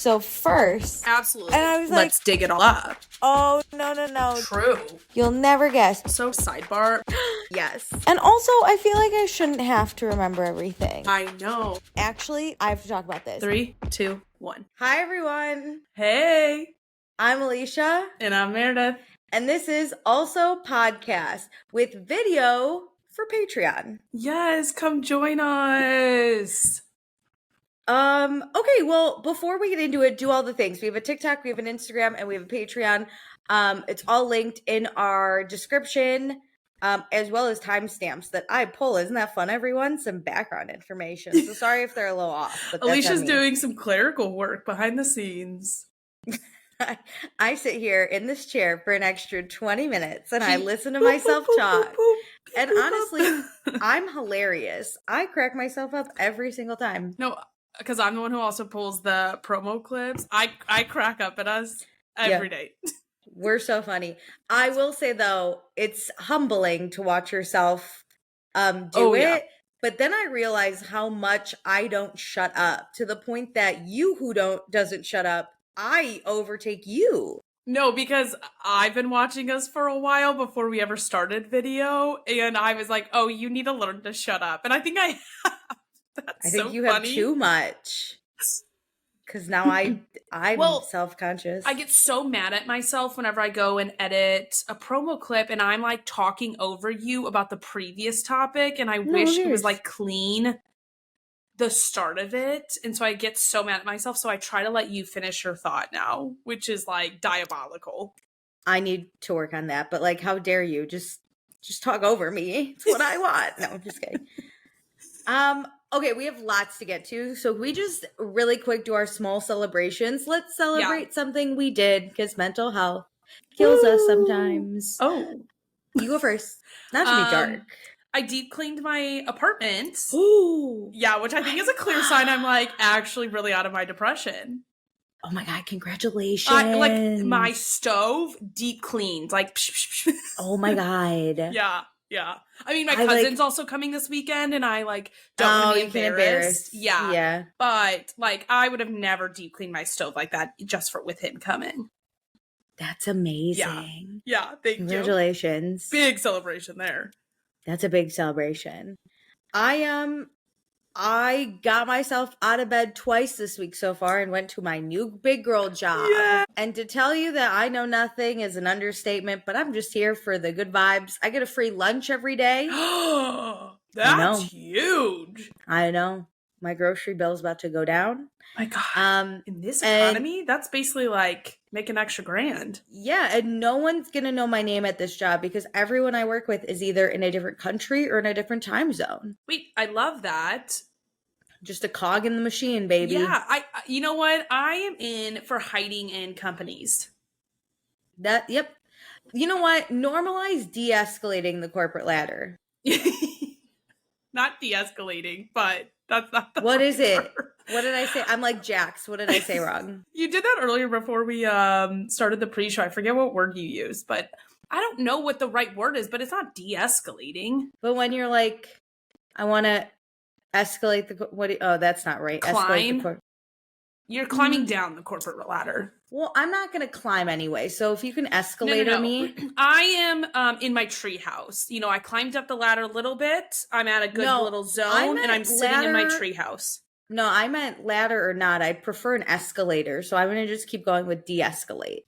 So first, absolutely. and I was let's dig it all up. Oh, no. True. You'll never guess. So sidebar. Yes. And also, I feel like I shouldn't have to remember everything. I know. Actually, I have to talk about this. 3, 2, 1. Hi, everyone. Hey. I'm Alicia. And I'm Meredith. And this is also podcast with video for Patreon. Yes, come join us. Okay, well, before we get into it, do all the things. We have a TikTok, we have an Instagram, and we have a Patreon. It's all linked in our description, as well as timestamps that I pull. Isn't that fun, everyone? Some background information. So sorry if they're a little off. But Alicia's doing some clerical work behind the scenes. I sit here in this chair for an extra 20 minutes and I listen to myself talk. And honestly, I'm hilarious. I crack myself up every single time. No, because I'm the one who also pulls the promo clips. I crack up at us every day. We're so funny. I will say, though, it's humbling to watch yourself do it. Yeah. But then I realize how much I don't shut up, to the point that you who doesn't shut up, I overtake you. No, because I've been watching us for a while before we ever started video, and I was like, oh, you need to learn to shut up. And I think I have. I think you have too much. Because now I'm self-conscious. I get so mad at myself whenever I go and edit a promo clip and I'm like talking over you about the previous topic, and I wish it was like clean the start of it, and so I get so mad at myself, so I try to let you finish your thought now, which is like diabolical. I need to work on that, but like, how dare you just talk over me? It's what I want. No, I'm just kidding. Okay, we have lots to get to, so we just really quick do our small celebrations. Let's celebrate something we did, because mental health kills us sometimes. Oh, you go first. Not to be dark. I deep cleaned my apartment. Ooh. Yeah, which I think is a clear sign I'm like actually really out of my depression. Oh my God, congratulations. Like my stove deep cleaned. Like, oh my God. Yeah. I mean, my cousin's also coming this weekend, and I like don't want to be embarrassed. Yeah. But like, I would have never deep cleaned my stove like that just with him coming. That's amazing. Yeah. Thank you. Congratulations. Big celebration there. That's a big celebration. I got myself out of bed twice this week so far and went to my new big girl job. Yeah. And to tell you that I know nothing is an understatement, but I'm just here for the good vibes. I get a free lunch every day. That's huge. I know. My grocery bill's about to go down. My God. In this economy, that's basically like making extra grand. Yeah, and no one's going to know my name at this job because everyone I work with is either in a different country or in a different time zone. Wait, I love that. Just a cog in the machine, baby. Yeah, you know what? I am in for hiding in companies. Yep. You know what? Normalize de-escalating the corporate ladder. Not de-escalating, but that's not the What is it? What did I say? I'm like Jax. What did I say wrong? You did that earlier before we started the pre-show. I forget what word you used, but I don't know what the right word is, but it's not de-escalating. But when you're like, I want to escalate the that's not right. Climb. You're climbing down the corporate ladder. Well, I'm not going to climb anyway. So if you can escalate me. I am in my tree house. You know, I climbed up the ladder a little bit. I'm at a good little zone, and I'm sitting in my tree house. No, I meant ladder or not. I prefer an escalator. So I'm going to just keep going with de-escalate.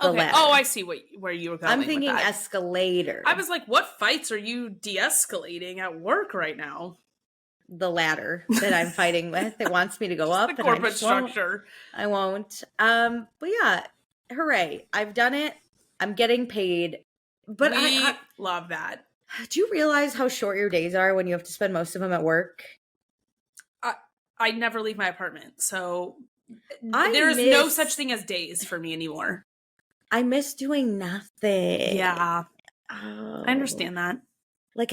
Okay. Oh, I see where you were going. I'm thinking with that. Escalator. I was like, what fights are you de-escalating at work right now? The ladder that I'm fighting with. It wants me to go up. The corporate structure. I won't. But yeah, hooray. I've done it. I'm getting paid. But I love that. Do you realize how short your days are when you have to spend most of them at work? I never leave my apartment. So there is no such thing as days for me anymore. I miss doing nothing. Yeah. I understand that. Like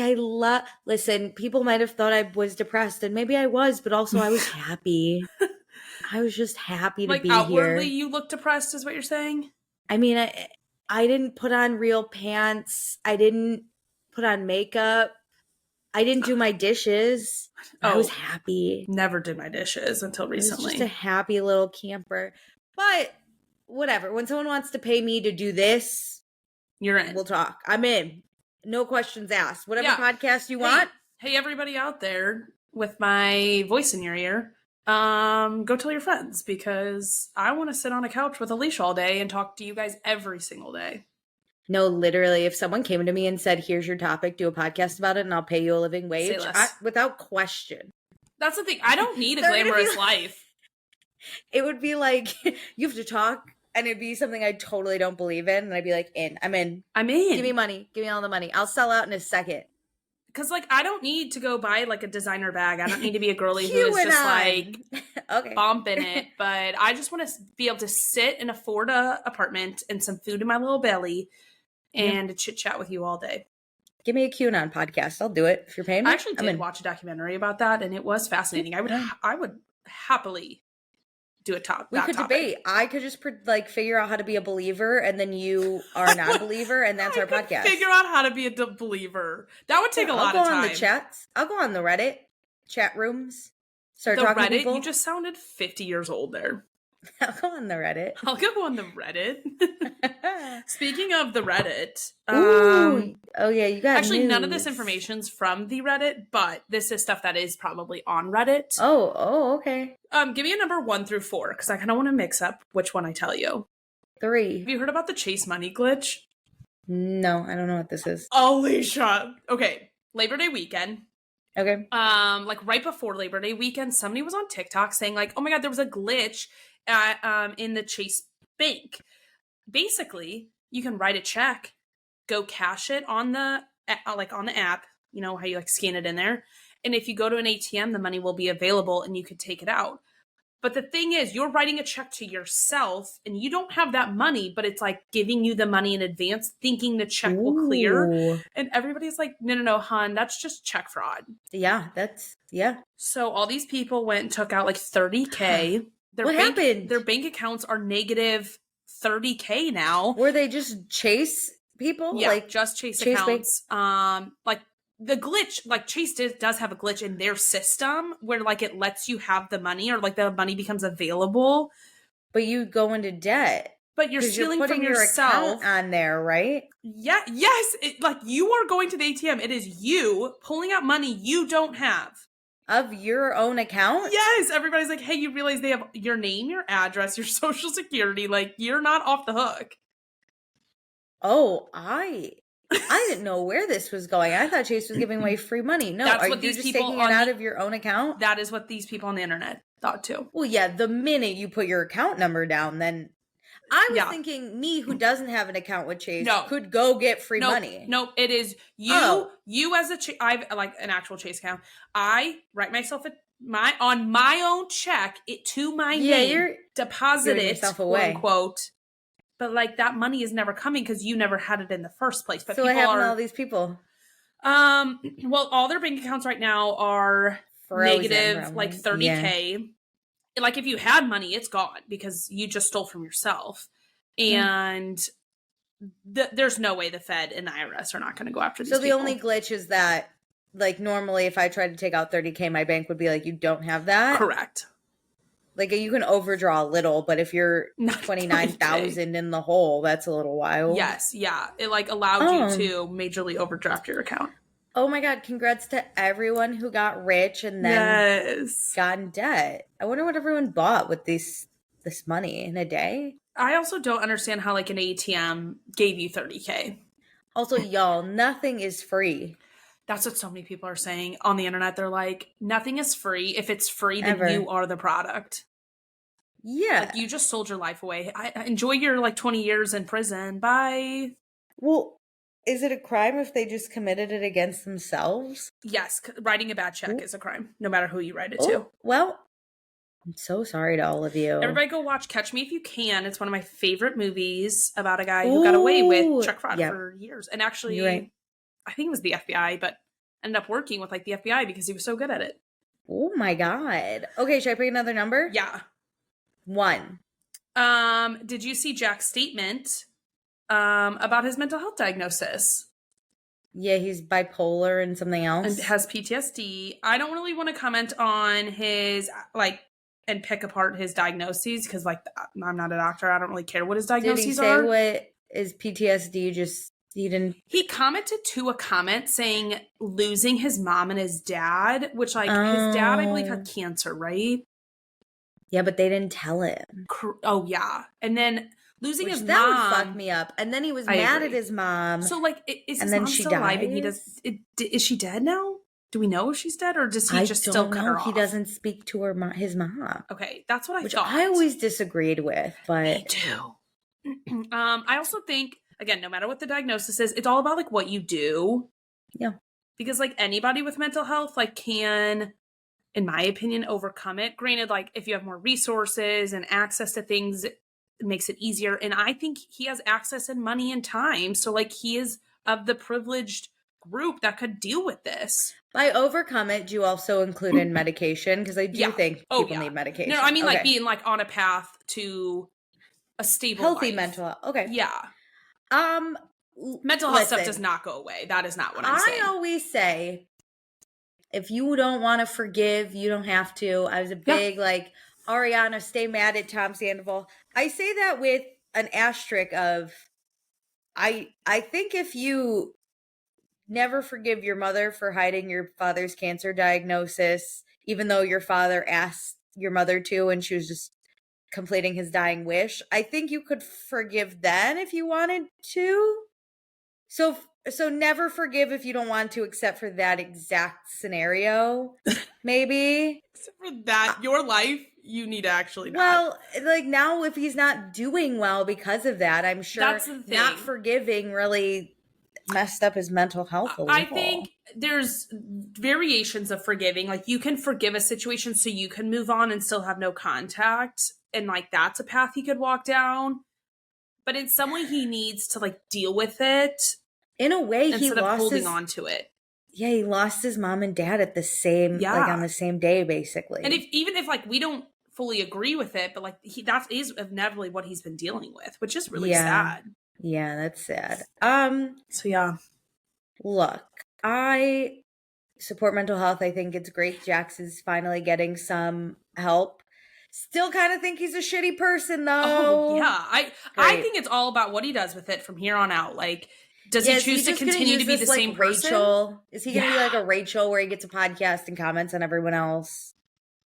listen, people might have thought I was depressed, and maybe I was, but also I was happy. I was just happy to be here. Like outwardly you look depressed is what you're saying? I mean, I didn't put on real pants. I didn't put on makeup. I didn't do my dishes. I was happy. Never did my dishes until recently. I was just a happy little camper. But whatever. When someone wants to pay me to do this, you're in. We'll talk. I'm in. No questions asked. Whatever podcast you want. Hey, everybody out there with my voice in your ear, go tell your friends, because I want to sit on a couch with Alicia all day and talk to you guys every single day. No, literally, if someone came to me and said, here's your topic, do a podcast about it, and I'll pay you a living wage, without question. That's the thing. I don't need a glamorous life. It would be like, you have to talk, and it'd be something I totally don't believe in, and I'd be like, I'm in. Give me money. Give me all the money. I'll sell out in a second. Because, like, I don't need to go buy, like, a designer bag. I don't need to be a girly who is just, like, bumping it. But I just want to be able to sit and afford a apartment and some food in my little belly and chit-chat with you all day. Give me a QAnon podcast. I'll do it if you're paying me. I actually did watch a documentary about that, and it was fascinating. I would happily do a topic. We could debate. I could just figure out how to be a believer, and then you are not a believer, and that's our podcast. Figure out how to be a believer. That would take a lot of time. I'll go on the chats. I'll go on the Reddit chat rooms. Start talking Reddit, to people. You just sounded 50 years old there. I'll go on the Reddit. I'll go on the Reddit. Speaking of the Reddit, oh yeah, you got actually news. None of this information's from the Reddit, but this is stuff that is probably on Reddit. Oh, okay. Give me a number 1 through 4, because I kind of want to mix up which one I tell you. 3. Have you heard about the Chase Money glitch? No, I don't know what this is. Alicia. Okay, Labor Day weekend. Okay. Like right before Labor Day weekend, somebody was on TikTok saying like, "Oh my God, there was a glitch in the Chase Bank." Basically, you can write a check, go cash it on the app. You know how you like scan it in there, and if you go to an ATM, the money will be available and you could take it out. But the thing is, you're writing a check to yourself and you don't have that money, but it's like giving you the money in advance, thinking the check will clear. And everybody's like, no, hun, that's just check fraud. Yeah, So all these people went and took out like $30K. What happened? Their bank accounts are negative $30K now. Were they just Chase people? Yeah, like just Chase accounts. Like the glitch, like Chase does have a glitch in their system where like it lets you have the money or like the money becomes available. But you go into debt. But you're stealing from yourself. Your account on there, right? Yeah. Yes. Like you are going to the ATM. It is you pulling out money you don't have. Of your own account? Yes. Everybody's like, hey, you realize they have your name, your address, your social security. Like you're not off the hook. Oh, I didn't know where this was going. I thought Chase was giving away free money. No, that's what these people taking it out of your own account? That is what these people on the internet thought too. Well, yeah, the minute you put your account number down, then I was thinking me who doesn't have an account with Chase could go get free money. No, it is you. You as I've like an actual Chase account. I write myself on my own check it to my name, deposit it, quote unquote. But like that money is never coming because you never had it in the first place. But so what happened to all these people? Well, all their bank accounts right now are frozen, negative, probably. Like $30K. Yeah. Like if you had money, it's gone because you just stole from yourself. And there's no way the Fed and the IRS are not going to go after these people. So the only glitch is that, like, normally if I tried to take out $30K, my bank would be like, you don't have that? Correct. Like, you can overdraw a little, but if you're 29,000 in the hole, that's a little wild. Yes, yeah. It, like, allowed you to majorly overdraft your account. Oh, my God. Congrats to everyone who got rich and then got in debt. I wonder what everyone bought with this money in a day. I also don't understand how, like, an ATM gave you $30K. Also, y'all, nothing is free. That's what so many people are saying on the internet. They're like, nothing is free. If it's free, then you are the product. Yeah. Like, you just sold your life away. I enjoy your, like, 20 years in prison. Bye. Well, is it a crime if they just committed it against themselves? Yes. Writing a bad check is a crime, no matter who you write it to. Well, I'm so sorry to all of you. Everybody go watch Catch Me If You Can. It's one of my favorite movies about a guy who got away with check fraud for years. And actually, I think it was the FBI, but ended up working with like the FBI because he was so good at it. Oh my God. Okay, should I pick another number? Yeah. 1. Did you see Jack's statement about his mental health diagnosis? Yeah, he's bipolar and something else. And has PTSD. I don't really want to comment on his, like, and pick apart his diagnoses because, like, I'm not a doctor. I don't really care what his diagnoses are. Did he say what is PTSD? Just, he didn't... He commented to a comment saying losing his mom and his dad, which, like, his dad, I believe, had cancer, right? Yeah, but they didn't tell him. Oh, yeah. And then losing his that mom. That would fuck me up. And then he was mad at his mom. So, like, is his mom still alive? And is she dead now? Do we know if she's dead, or does he just still cut her off? He doesn't speak to his mom. Okay, that's what I Which thought. I always disagreed with, but... Me too. I also think, again, no matter what the diagnosis is, it's all about, like, what you do. Yeah. Because, like, anybody with mental health, like, can, in my opinion, overcome it. Granted, like, if you have more resources and access to things, it makes it easier. And I think he has access and money and time. So, like, he is of the privileged group that could deal with this. By overcome it, do you also include in medication? Because I do think people need medication. No, I mean, like, being, like, on a path to a stable healthy life. mental health. Okay. Yeah. Mental health stuff does not go away. That is not what I'm saying. I always say, if you don't want to forgive, you don't have to. I was a big, like, Ariana, stay mad at Tom Sandoval. I say that with an asterisk of, I think if you never forgive your mother for hiding your father's cancer diagnosis, even though your father asked your mother to and she was just completing his dying wish, I think you could forgive then if you wanted to. So never forgive if you don't want to, except for that exact scenario, maybe. Except for that, your life, you need to actually not. Well, like, now if he's not doing well because of that, I'm sure that's the thing. Not forgiving really messed up his mental health a little. I think there's variations of forgiving. Like, you can forgive a situation so you can move on and still have no contact. And, like, that's a path he could walk down. But in some way, he needs to, like, deal with it. In a way, instead of holding on to it. Yeah, he lost his mom and dad at the same, like, on the same day, basically. And even if, like, we don't fully agree with it, but, like, that is inevitably what he's been dealing with, which is really sad. Yeah, that's sad. So, yeah. Look, I support mental health. I think it's great Jax is finally getting some help. Still kind of think he's a shitty person, though. Oh, yeah. I think it's all about what he does with it from here on out. Like, does he choose to continue to be the same person? Rachel? Is he going to be like a Rachel where he gets a podcast and comments on everyone else?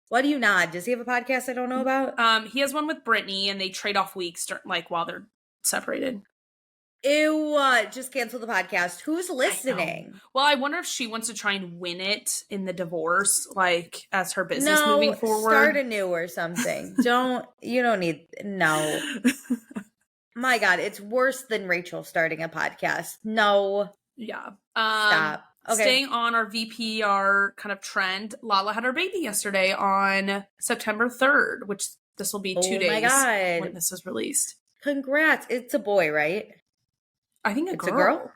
Why do you nod? Does he have a podcast I don't know about? He has one with Brittany, and they trade off weeks, like, while they're separated. Ew, just cancel the podcast. Who's listening? Well, I wonder if she wants to try and win it in the divorce, like, as her business moving forward. Start anew or something. You don't need, no. My God, it's worse than Rachel starting a podcast. No. Yeah. Stop. Okay. Staying on our VPR kind of trend, Lala had her baby yesterday on September 3rd, which this will be 2 days when this is released. Congrats. It's a boy, right? I think it's a girl.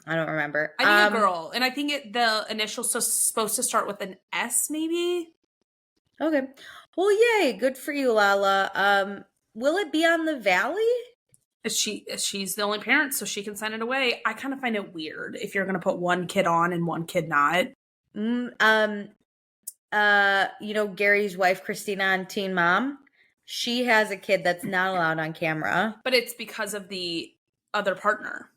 I don't remember. I think a girl. And I think the initial's supposed to start with an S, maybe? Okay. Well, yay. Good for you, Lala. Will it be on the Valley? She's the only parent, so she can sign it away. I kind of find it weird if you're going to put one kid on and one kid not. Gary's wife, Christina, on Teen Mom, she has a kid that's not allowed on camera. But it's because of the other partner.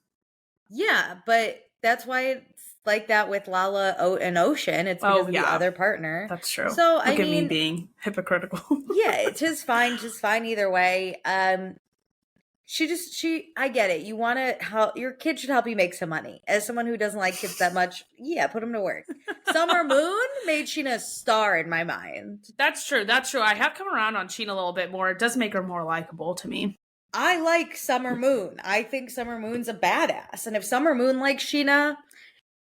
Yeah, but that's why it's like that with Lala and Ocean. It's because of the other partner. That's true. So Look at me being hypocritical. Yeah, it's just fine either way. I get it. You want to help, your kid should help you make some money. As someone who doesn't like kids that much, yeah, put them to work. Summer Moon made Sheena a star in my mind. That's true. I have come around on Sheena a little bit more. It does make her more likable to me. I like Summer Moon. I think Summer Moon's a badass. And if Summer Moon likes Sheena,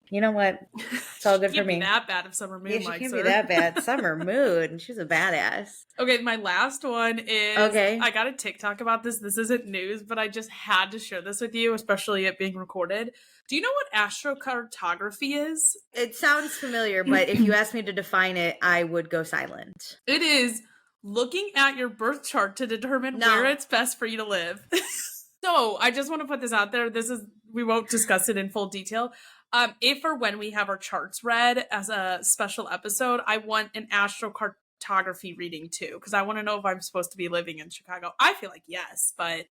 you know what? It's all good for me. She can't be that bad if Summer Moon likes her. She can't be that bad. Summer Moon. She's a badass. Okay, my last one is... Okay. I got a TikTok about this. This isn't news, but I just had to share this with you, especially it being recorded. Do you know what astrocartography is? It sounds familiar, but if you asked me to define it, I would go silent. It is looking at your birth chart to determine where it's best for you to live. So I just want to put this out there. This is we won't discuss it in full detail. If or when we have our charts read as a special episode, I want an astrocartography reading too, because I want to know if I'm supposed to be living in Chicago. I feel like yes, but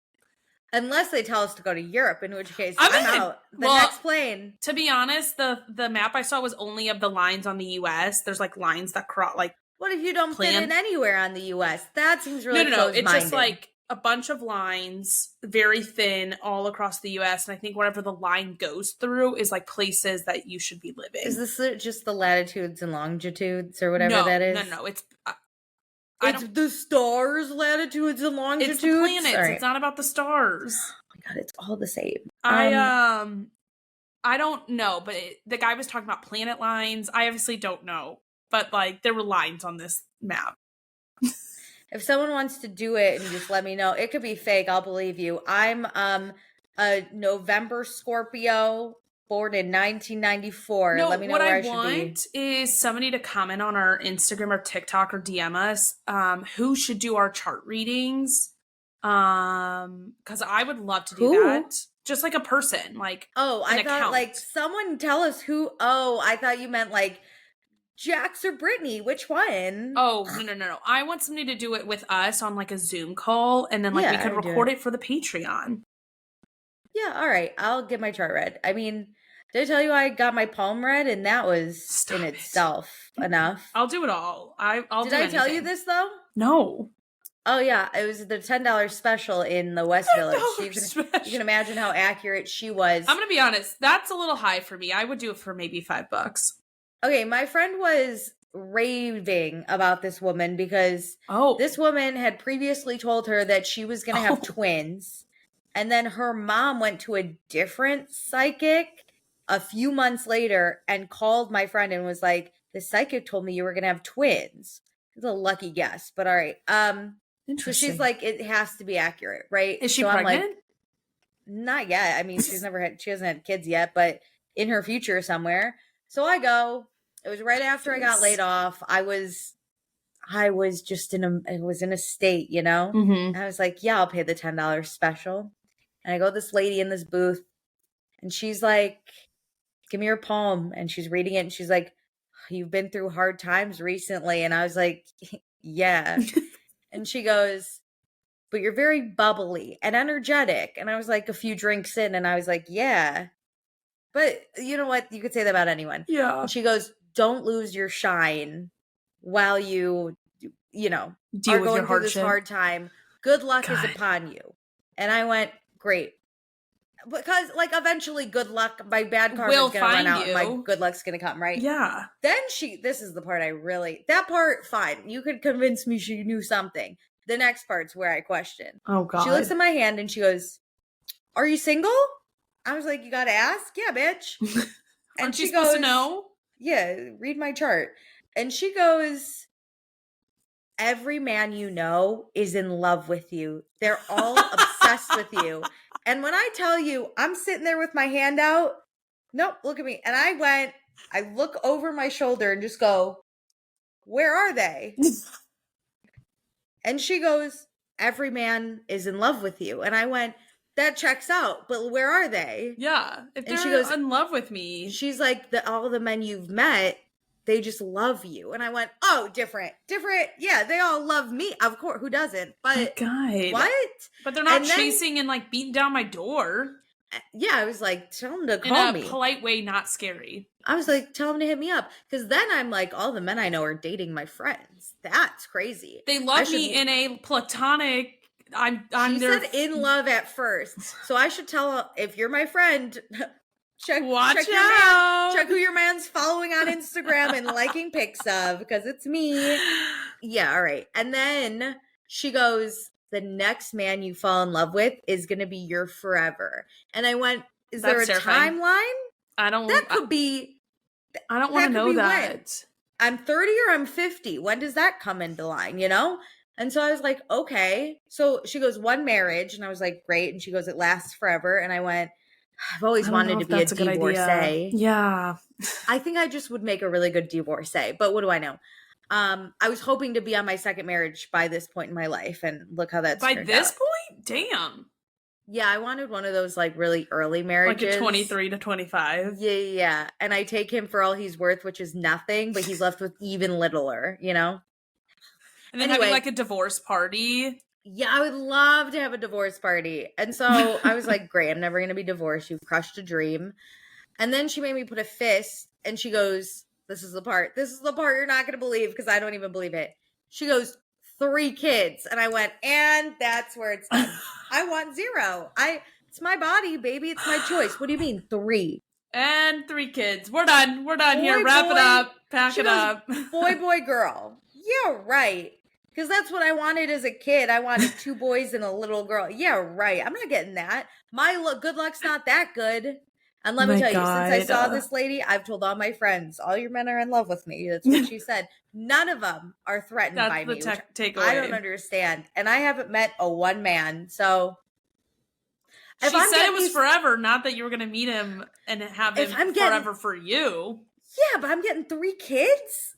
unless they tell us to go to Europe, in which case I'm out. The next plane. To be honest, the map I saw was only of the lines on the U.S. There's like lines that cross like. What if you don't fit in anywhere on the U.S.? That seems really no. It's just like a bunch of lines, very thin, all across the U.S. And I think whatever the line goes through is like places that you should be living. Is this just the latitudes and longitudes or whatever that is? No. It's the stars, latitudes, and longitudes. It's the planets. Right. It's not about the stars. Oh my god, it's all the same. I don't know, but the guy was talking about planet lines. I obviously don't know, but like there were lines on this map. If someone wants to do it and just let me know, it could be fake. I'll believe you. I'm a November Scorpio, born in 1994. No, let me know what where I I should want is somebody to comment on our Instagram or TikTok or DM us who should do our chart readings. Because I would love to do that. Just like a person, like I thought like someone tell us who. Oh, I thought you meant like Jax or Brittany, which one? Oh, no. I want somebody to do it with us on like a Zoom call, and then like we could record it for the Patreon. Yeah, all right. I'll get my chart read. I mean, did I tell you I got my palm read, and that was itself enough? I'll do it all. I'll Did I tell you this though? No. Oh yeah, it was the $10 special in the West Village. So you can imagine how accurate she was. I'm gonna be honest, that's a little high for me. I would do it for maybe $5. Okay, my friend was raving about this woman because this woman had previously told her that she was going to have twins. And then her mom went to a different psychic a few months later and called my friend and was like, the psychic told me you were going to have twins. It's a lucky guess, but all right. So she's like, it has to be accurate, right? Is she pregnant? I'm like, not yet. I mean, she hasn't had kids yet, but in her future somewhere. So I go. It was right after I got laid off. I was just in a state, you know? Mm-hmm. I was like, yeah, I'll pay the $10 special. And I go to this lady in this booth and she's like, give me your palm. And she's reading it and she's like, you've been through hard times recently. And I was like, yeah. And she goes, but you're very bubbly and energetic. And I was like a few drinks in and I was like, yeah. But you know what? You could say that about anyone. Yeah. And she goes, don't lose your shine while you know, deal with your through this hard time. Good luck is upon you. And I went, great. Because like eventually good luck, my bad card is going to run out and my good luck's going to come, right? Yeah. Then this is the part that part, fine. You could convince me she knew something. The next part's where I question. Oh God. She looks at my hand and she goes, are you single? I was like, you got to ask? Yeah, bitch. And aren't you supposed to know? Yeah, read my chart. And she goes, every man you know is in love with you. They're all obsessed with you. And when I tell you, I'm sitting there with my hand out. Nope, look at me. And I look over my shoulder and just go, where are they? And she goes, every man is in love with you. And I went, that checks out, but where are they? Yeah. If they're in love with me. She's like, all the men you've met, they just love you. And I went, oh, different. Yeah, they all love me. Of course, who doesn't? But God. What? But they're not chasing and like beating down my door. Yeah, I was like, tell them to call me. In a polite way, not scary. I was like, tell them to hit me up. Because then I'm like, all the men I know are dating my friends. That's crazy. They love me in a platonic... She said in love at first. So I should tell her, if you're my friend, check who your man's following on Instagram and liking pics of, because it's me. Yeah, all right. And then she goes, the next man you fall in love with is going to be your forever. And I went, is there a timeline? I don't want to know that. When? I'm 30 or I'm 50. When does that come into line, you know? And so I was like, okay. So she goes, one marriage. And I was like, great. And she goes, it lasts forever. And I went, I've always wanted to be a divorcee. Yeah. I think I just would make a really good divorcee. But what do I know? I was hoping to be on my second marriage by this point in my life. And look how that's by this point? Damn. Yeah, I wanted one of those like really early marriages. Like a 23 to 25. Yeah. And I take him for all he's worth, which is nothing, but he's left with even littler, you know? And then having like a divorce party. Yeah, I would love to have a divorce party. And so I was like, great, I'm never going to be divorced. You've crushed a dream. And then she made me put a fist and she goes, this is the part you're not going to believe because I don't even believe it. She goes, 3 kids. And I went, and that's where it's done. I want 0. It's my body, baby. It's my choice. What do you mean 3? And 3 kids. We're done. Here. Wrap it up. Pack it up. Boy, girl. Yeah, right. Because that's what I wanted as a kid. I wanted 2 boys and a little girl. Yeah, right. I'm not getting that. My good luck's not that good. And let me tell you, since I saw this lady, I've told all my friends, all your men are in love with me. That's what she said. None of them are threatened by me. Takeaway. I don't understand. And I haven't met a one man. So she said it was forever, not that you were going to meet him and have him forever for you. Yeah, but I'm getting 3 kids?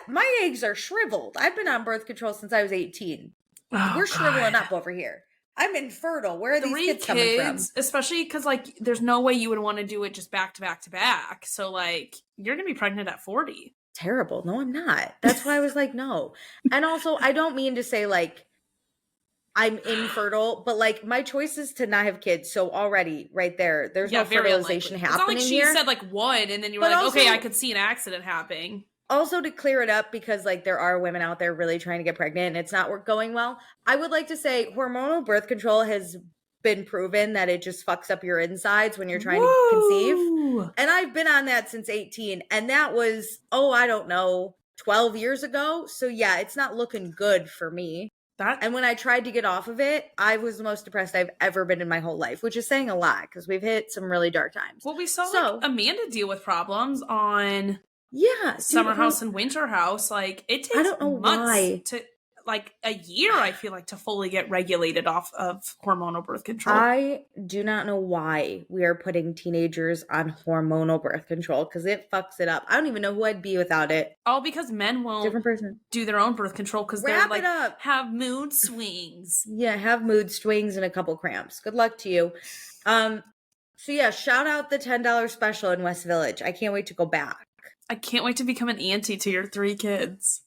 My eggs are shriveled. I've been on birth control since I was 18. We're shriveling up over here. I'm infertile. Where are these kids coming from? Especially because, like, there's no way you would want to do it just back to back to back. So, like, you're going to be pregnant at 40. Terrible. No, I'm not. That's why I was like, no. And also, I don't mean to say, like, I'm infertile, but, like, my choice is to not have kids. So already, right there, there's no fertilization happening. It's not like she said, like, would, and then you were like, okay, I could see an accident happening. Also, to clear it up, because like there are women out there really trying to get pregnant and it's not going well, I would like to say hormonal birth control has been proven that it just fucks up your insides when you're trying to conceive. And I've been on that since 18. And that was, I don't know, 12 years ago. So yeah, it's not looking good for me. And when I tried to get off of it, I was the most depressed I've ever been in my whole life, which is saying a lot because we've hit some really dark times. Well, we saw like Amanda deal with problems on... Yeah. Summer House and Winter House. Like, it takes months to, like, a year, I feel like, to fully get regulated off of hormonal birth control. I do not know why we are putting teenagers on hormonal birth control because it fucks it up. I don't even know who I'd be without it. All because men won't do their own birth control because they're like, have mood swings. Yeah, have mood swings and a couple cramps. Good luck to you. So yeah, shout out the $10 special in West Village. I can't wait to go back. I can't wait to become an auntie to your 3 kids.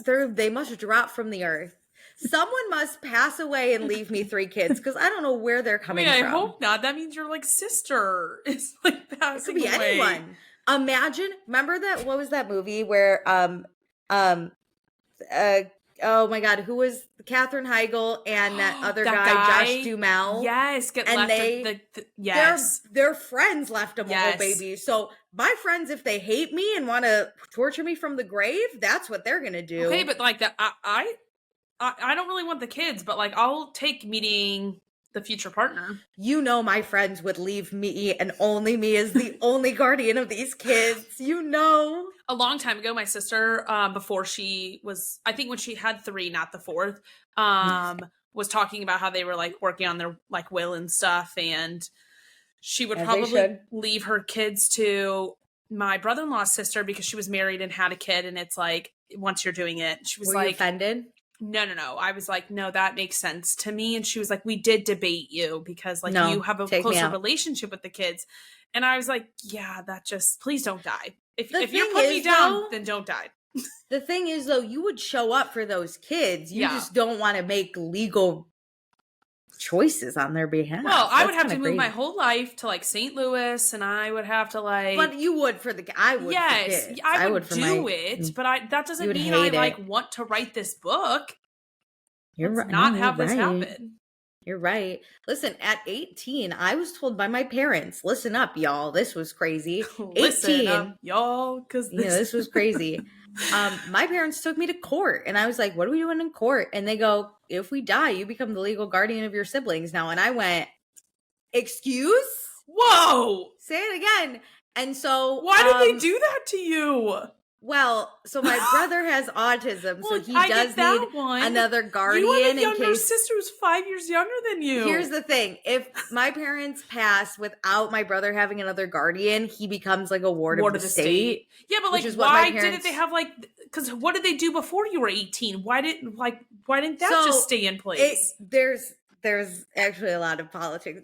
They must drop from the earth. Someone must pass away and leave me 3 kids because I don't know where they're coming from. I hope not. That means your like sister is like passing away. It could be anyone. Imagine. Remember that? What was that movie where oh my God, who was Katherine Heigl and that other guy, Josh Duhamel? Yes, their friends left them all babies. So my friends, if they hate me and want to torture me from the grave, that's what they're gonna do. Okay, but like that, I don't really want the kids, but like I'll take meeting the future partner. You know, my friends would leave me and only me as the only guardian of these kids. You know. A long time ago, my sister, before she was, I think when she had 3, not the 4th, was talking about how they were like working on their like will and stuff. And she would probably leave her kids to my brother-in-law's sister because she was married and had a kid. And it's like, once you're doing it, she was like, offended? No. I was like, no, that makes sense to me. And she was like, we did debate you because like you have a closer relationship with the kids. And I was like, yeah, please don't die. If you're putting me down, then don't die. The thing is, though, you would show up for those kids. You just don't want to make legal choices on their behalf. Well, I would have to move my whole life to like St. Louis, and I would have to like. But you would for I would. Yes, for kids. I would do it, but that doesn't mean I like want to write this book. You're right. Not have this happen. You're right. Listen, at 18, I was told by my parents, listen up, y'all. This was crazy. Listen 18, up, y'all, because this was crazy. My parents took me to court, and I was like, what are we doing in court? And they go, if we die, you become the legal guardian of your siblings now. And I went, excuse? Whoa! Say it again. And so... Why did they do that to you? Well, so my brother has autism, so he does need another guardian. You have a younger sister who's 5 years younger than you. Here's the thing. If my parents pass without my brother having another guardian, he becomes like a ward of the state. Yeah, but like why didn't they have like Because what did they do before you were 18? Why didn't that just stay in place? There's actually a lot of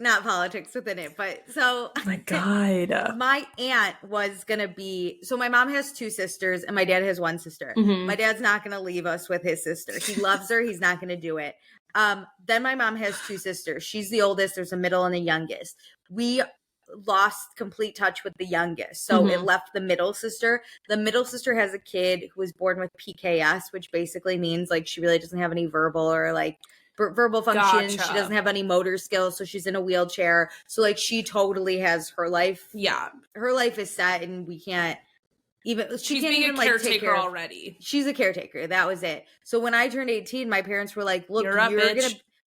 not politics within it, but so oh my God. My aunt was gonna be, so my mom has 2 sisters and my dad has 1 sister. Mm-hmm. My dad's not gonna leave us with his sister. He loves her, he's not gonna do it. Then my mom has 2 sisters. She's the oldest, there's a middle and a youngest. We lost complete touch with the youngest, so it left the middle sister. The middle sister has a kid who was born with PKS, which basically means like she really doesn't have any verbal or like verbal function. Gotcha. She doesn't have any motor skills, so she's in a wheelchair. So like she totally has her life. Yeah, her life is set, and we can't even. She's being a caretaker already. She's a caretaker. That was it. So when I turned 18, my parents were like, "Look,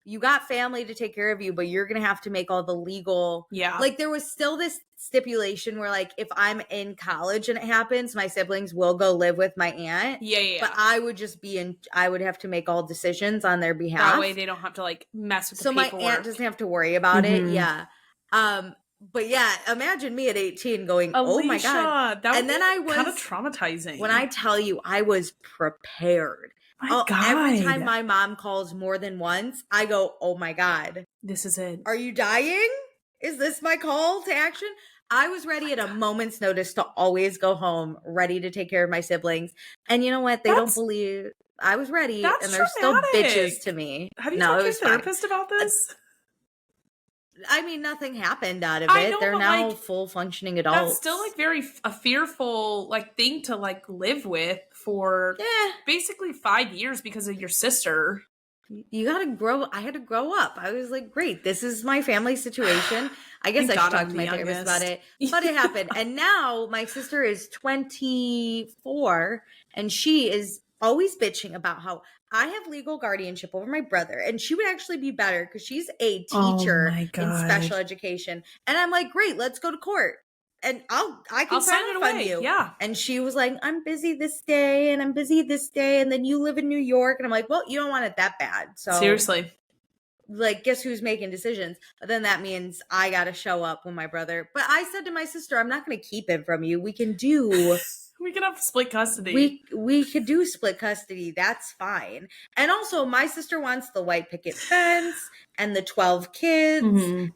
you got family to take care of you, but you're gonna have to make all the legal." Yeah, like there was still this stipulation where like if I'm in college and it happens, my siblings will go live with my aunt. Yeah. But I would just I would have to make all decisions on their behalf. That way they don't have to like mess with the paperwork. So my aunt doesn't have to worry about it. Yeah. But yeah, imagine me at 18 going, Alicia, oh my God. And then I was kind of traumatizing. When I tell you I was prepared. My God. Every time my mom calls more than once, I go, oh my God. This is it. Are you dying? Is this my call to action? I was ready at a moment's notice to always go home, ready to take care of my siblings. And you know what? They don't believe I was ready, and they're still bitches to me. Have you talked to your therapist about this? I mean, nothing happened out of it. They're now like, full functioning adults. That's still like a fearful like thing to like live with for basically 5 years because of your sister. You gotta grow. I had to grow up. I was like, great, this is my family situation. I guess I should talk to my therapist about it. But it happened. And now my sister is 24 and she is always bitching about how I have legal guardianship over my brother, and she would actually be better because she's a teacher in special education. And I'm like, great, let's go to court. And I can sign it away. You. Yeah. And she was like, I'm busy this day and I'm busy this day. And then you live in New York. And I'm like, well, you don't want it that bad. So seriously, like, guess who's making decisions? But then that means I got to show up when my brother, but I said to my sister, I'm not going to keep him from you. We can have split custody. We could do split custody. That's fine. And also my sister wants the white picket fence and the 12 kids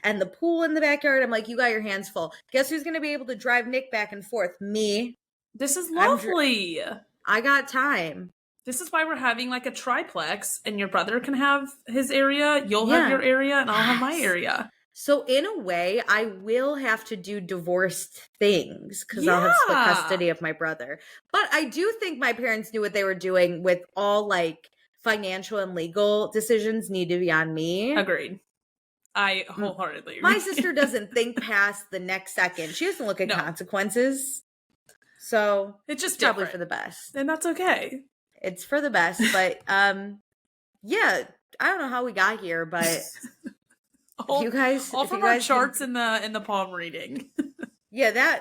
and the pool in the backyard. I'm like, you got your hands full. Guess who's going to be able to drive Nick back and forth? Me. This is lovely. I got time. This is why we're having like a triplex, and your brother can have his area. You'll have your area and I'll have my area. So in a way, I will have to do divorced things because I'll have split custody of my brother. But I do think my parents knew what they were doing with all like financial and legal decisions need to be on me. Agreed. I wholeheartedly agree. My sister doesn't think past the next second. She doesn't look at consequences. So it's just probably for the best. And that's okay. It's for the best. But yeah, I don't know how we got here, but you guys from our charts in the palm reading. Yeah,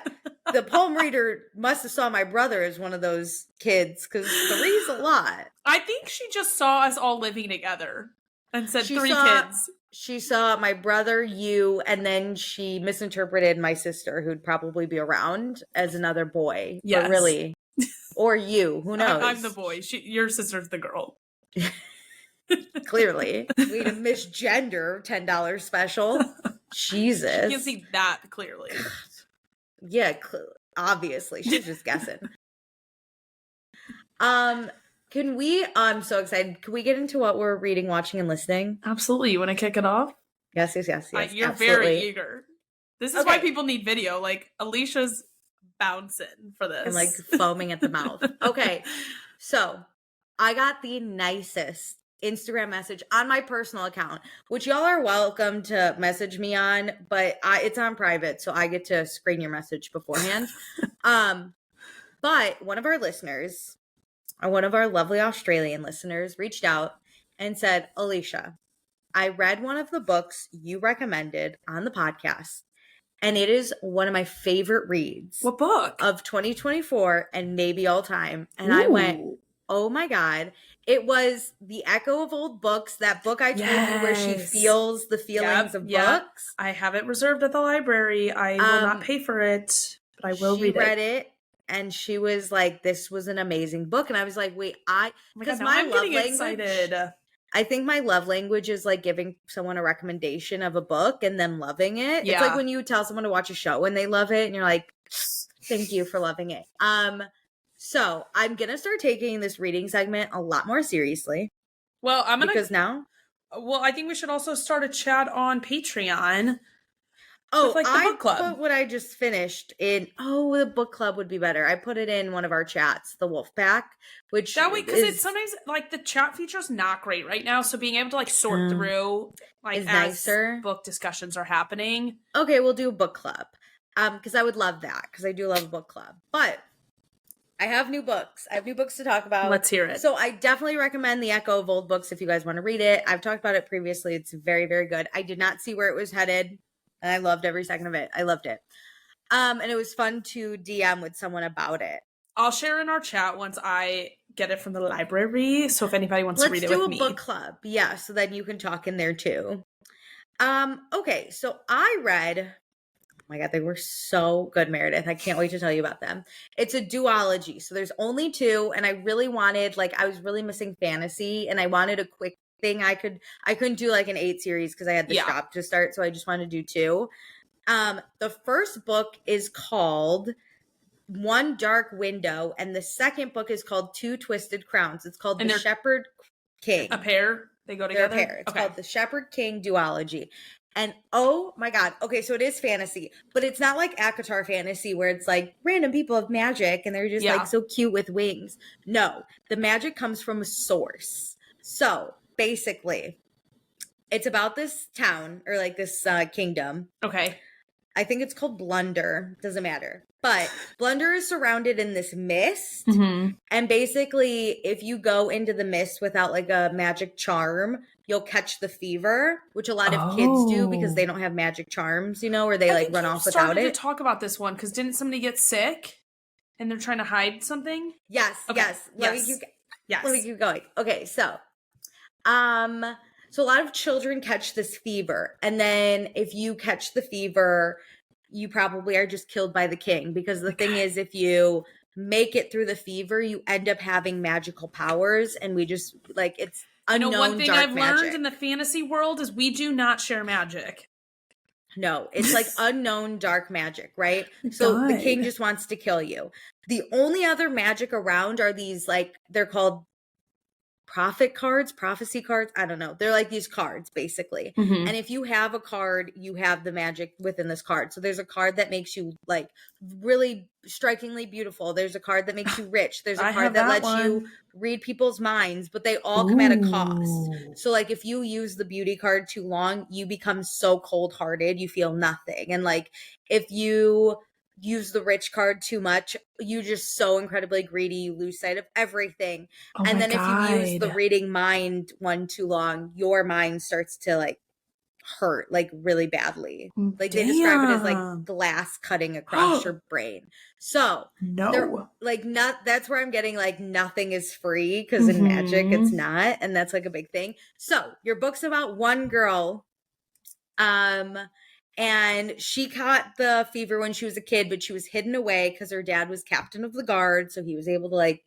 the palm reader must have saw my brother as one of those kids because 3's a lot. I think she just saw us all living together and said 3 kids. She saw my brother, you, and then she misinterpreted my sister, who'd probably be around, as another boy. Yes. But really, or you, who knows? I'm the boy. Your sister's the girl. Clearly. We had a misgender $10 special. Jesus. You can see that clearly. Yeah, obviously. She's just guessing. Can we, I'm so excited. Can we get into what we're reading, watching, and listening? Absolutely. You want to kick it off? Yes. You're absolutely. very eager. This is why people need video. Like, Alicia's bouncing for this. And like foaming at the mouth. Okay. So, I got the nicest Instagram message on my personal account, which y'all are welcome to message me on, but it's on private, so I get to screen your message beforehand. But one of our listeners, or one of our lovely Australian listeners, reached out and said, Alicia, I read one of the books you recommended on the podcast, and it is one of my favorite reads. What book? Of 2024 and maybe all time. And I went, oh my God. It was The Echo of Old Books, that book I told you where she feels the feelings of books. I have it reserved at the library. I will not pay for it, but I will read it. She read it, and she was like, this was an amazing book. And I was like, wait, because my I'm love getting language, excited. I think my love language is like giving someone a recommendation of a book and then loving it. It's like when you tell someone to watch a show and they love it and you're like, thank you for loving it. So I'm going to start taking this reading segment a lot more seriously. Well, I think we should also start a chat on Patreon. Oh, with, the book club. Put what I just finished in. Oh, the book club would be better. I put it in one of our chats, the Wolf Pack, which that way, because it's sometimes the chat feature's not great right now. So being able to sort through is as nicer. Book discussions are happening. Okay, we'll do a book club. Because I would love that, because I do love a book club. But I have new books. I have new books to talk about. Let's hear it. So I definitely recommend The Echo of Old Books if you guys want to read it. I've talked about it previously. It's very, very good. I did not see where it was headed. And I loved every second of it. I loved it. And it was fun to DM with someone about it. I'll share in our chat once I get it from the library. So if anybody wants to read it with me. Let's do a book club. Yeah, so then you can talk in there too. Okay, so I read, oh my God, they were so good, Meredith. I can't wait to tell you about them. It's a duology. So there's only 2, and I really wanted, I was really missing fantasy, and I wanted a quick thing. I couldn't do an 8 series because I had the shop to start, so I just wanted to do 2. The first book is called One Dark Window, and the second book is called Two Twisted Crowns. It's called The Shepherd King. A pair? They go together? They're a pair. It's called The Shepherd King Duology. And oh my God. Okay, so it is fantasy, but it's not like ACOTAR fantasy where it's random people have magic and they're just so cute with wings. No, the magic comes from a source. So basically, it's about this town or this kingdom. Okay. I think it's called Blunder. Doesn't matter. But Blunder is surrounded in this mist. Mm-hmm. And basically, if you go into the mist without a magic charm, you'll catch the fever, which a lot of kids do because they don't have magic charms, or they run off without it. To talk about this one because didn't somebody get sick and they're trying to hide something? Yes. Okay. Yes. Let me keep going. Okay. So a lot of children catch this fever. And then if you catch the fever, you probably are just killed by the king. Because the thing is, if you make it through the fever, you end up having magical powers. And we just, it's unknown one thing dark I've magic. learned in the fantasy world is we do not share magic. No, it's unknown dark magic, right? So the king just wants to kill you. The only other magic around are these, they're called prophecy cards. I don't know. They're these cards basically. Mm-hmm. And if you have a card, you have the magic within this card. So there's a card that makes you really strikingly beautiful. There's a card that makes you rich. There's a card that lets you read people's minds, but they all come at a cost. So if you use the beauty card too long, you become so cold-hearted, you feel nothing. And if you use the rich card too much, you just so incredibly greedy, you lose sight of everything. And then if you use the reading mind one too long, your mind starts to hurt really badly. They describe it as glass cutting across your brain. So that's where I'm getting nothing is free, because in magic it's not, and that's a big thing. So your book's about one girl, and she caught the fever when she was a kid, but she was hidden away because her dad was captain of the guard. So he was able to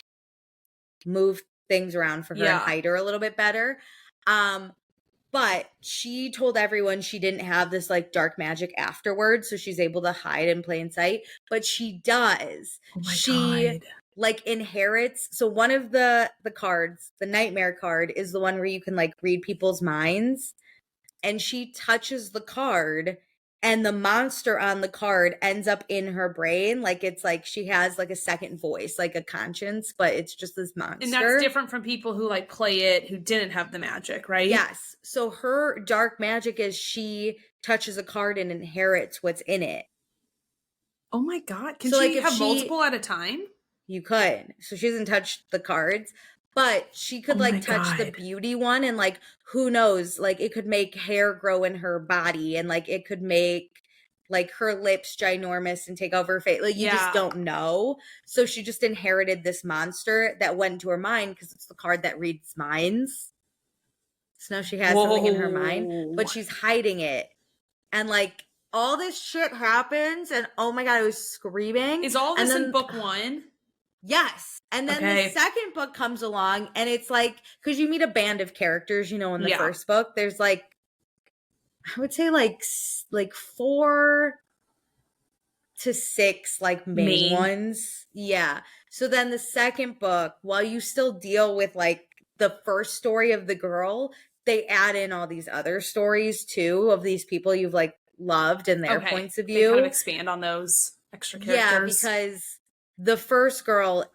move things around for her and hide her a little bit better. But she told everyone she didn't have this like dark magic afterwards, so she's able to hide in plain sight. But she does. Oh my she God. like inherits. So one of the cards, the nightmare card, is the one where you can like read people's minds. And she touches the card, and the monster on the card ends up in her brain. Like it's like she has like a second voice, like a conscience, but it's just this monster. And that's different from people who like play it who didn't have the magic, right? Yes. So her dark magic is she touches a card and inherits what's in it. Oh my God. Can So, she like, if have she- multiple at a time? You could. So she doesn't touch the cards, but she could Oh my like touch the God. beauty one, and like who knows, like it could make hair grow in her body, and like it could make like her lips ginormous and take over her face. Like you Yeah. just don't know. So she just inherited this monster that went into her mind because it's the card that reads minds. So now she has something in her mind, but she's hiding it. And like all this shit happens, and oh my God, I was screaming. Is all this in book 1? Yes. And then the second book comes along, and it's like, because you meet a band of characters, you know, in the first book, there's like, I would say like 4 to 6 like main ones. Yeah. So then the second book, while you still deal with like the first story of the girl, they add in all these other stories too of these people you've like loved and their points of view. They kind of expand on those extra characters. Yeah, because the first girl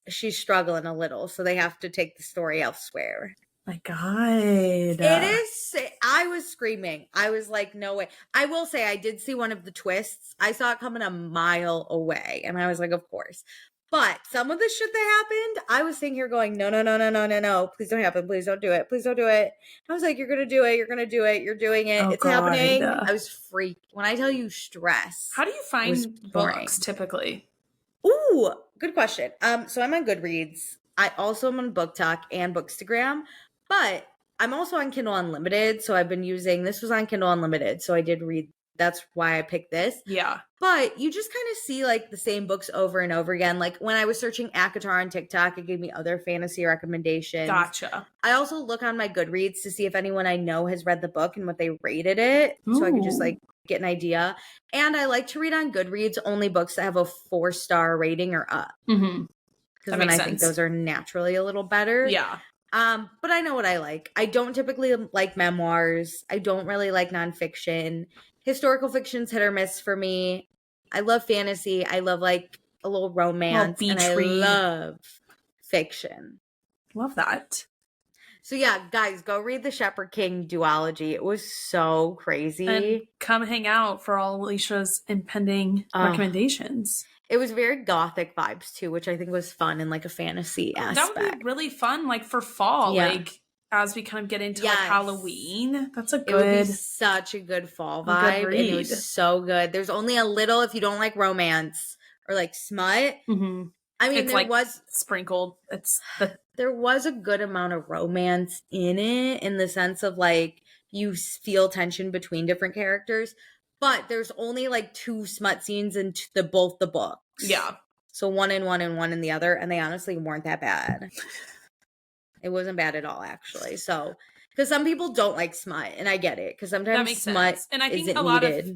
she's struggling a little, so they have to take the story elsewhere. My God. It is. I was screaming. I was like, no way. I will say I did see one of the twists. I saw it coming a mile away, and I was like, of course. But some of the shit that happened, I was sitting here going, no, no, no, no, no, no, no. Please don't happen. Please don't do it. Please don't do it. I was like, you're going to do it. You're going to do it. You're doing it. It's happening. I was freaked. When I tell you stress. How do you find books typically? Ooh, good question. So I'm on Goodreads. I also am on Book Talk and Bookstagram, but I'm also on Kindle Unlimited. So I've been using, this was on Kindle Unlimited. So I did read, that's why I picked this. Yeah. But you just kind of see like the same books over and over again. Like when I was searching ACOTAR on TikTok, it gave me other fantasy recommendations. Gotcha. I also look on my Goodreads to see if anyone I know has read the book and what they rated it. Ooh. So I could just like get an idea. And I like to read on Goodreads only books that have a 4-star rating or up. Mm-hmm. Because then I think those are naturally a little better. Yeah. But I know what I like. I don't typically like memoirs. I don't really like nonfiction. Historical fiction's hit or miss for me. I love fantasy. I love like a little romance. And I love fiction. Love that. So yeah, guys, go read the Shepherd King duology. It was so crazy. And come hang out for all Alicia's impending recommendations. It was very gothic vibes too, which I think was fun in like a fantasy aspect. That would be really fun, like for fall, like as we kind of get into like Halloween. That's a good. It would be such a good fall vibe. And it was so good. There's only a little if you don't like romance or like smut. Mm-hmm. I mean, it's there was sprinkled. There was a good amount of romance in it, in the sense of like you feel tension between different characters. But there's only like 2 smut scenes in both the books. Yeah. So one in one and one in the other. And they honestly weren't that bad. It wasn't bad at all, actually. So, because some people don't like smut. And I get it. Because sometimes smut sense. And I think a lot of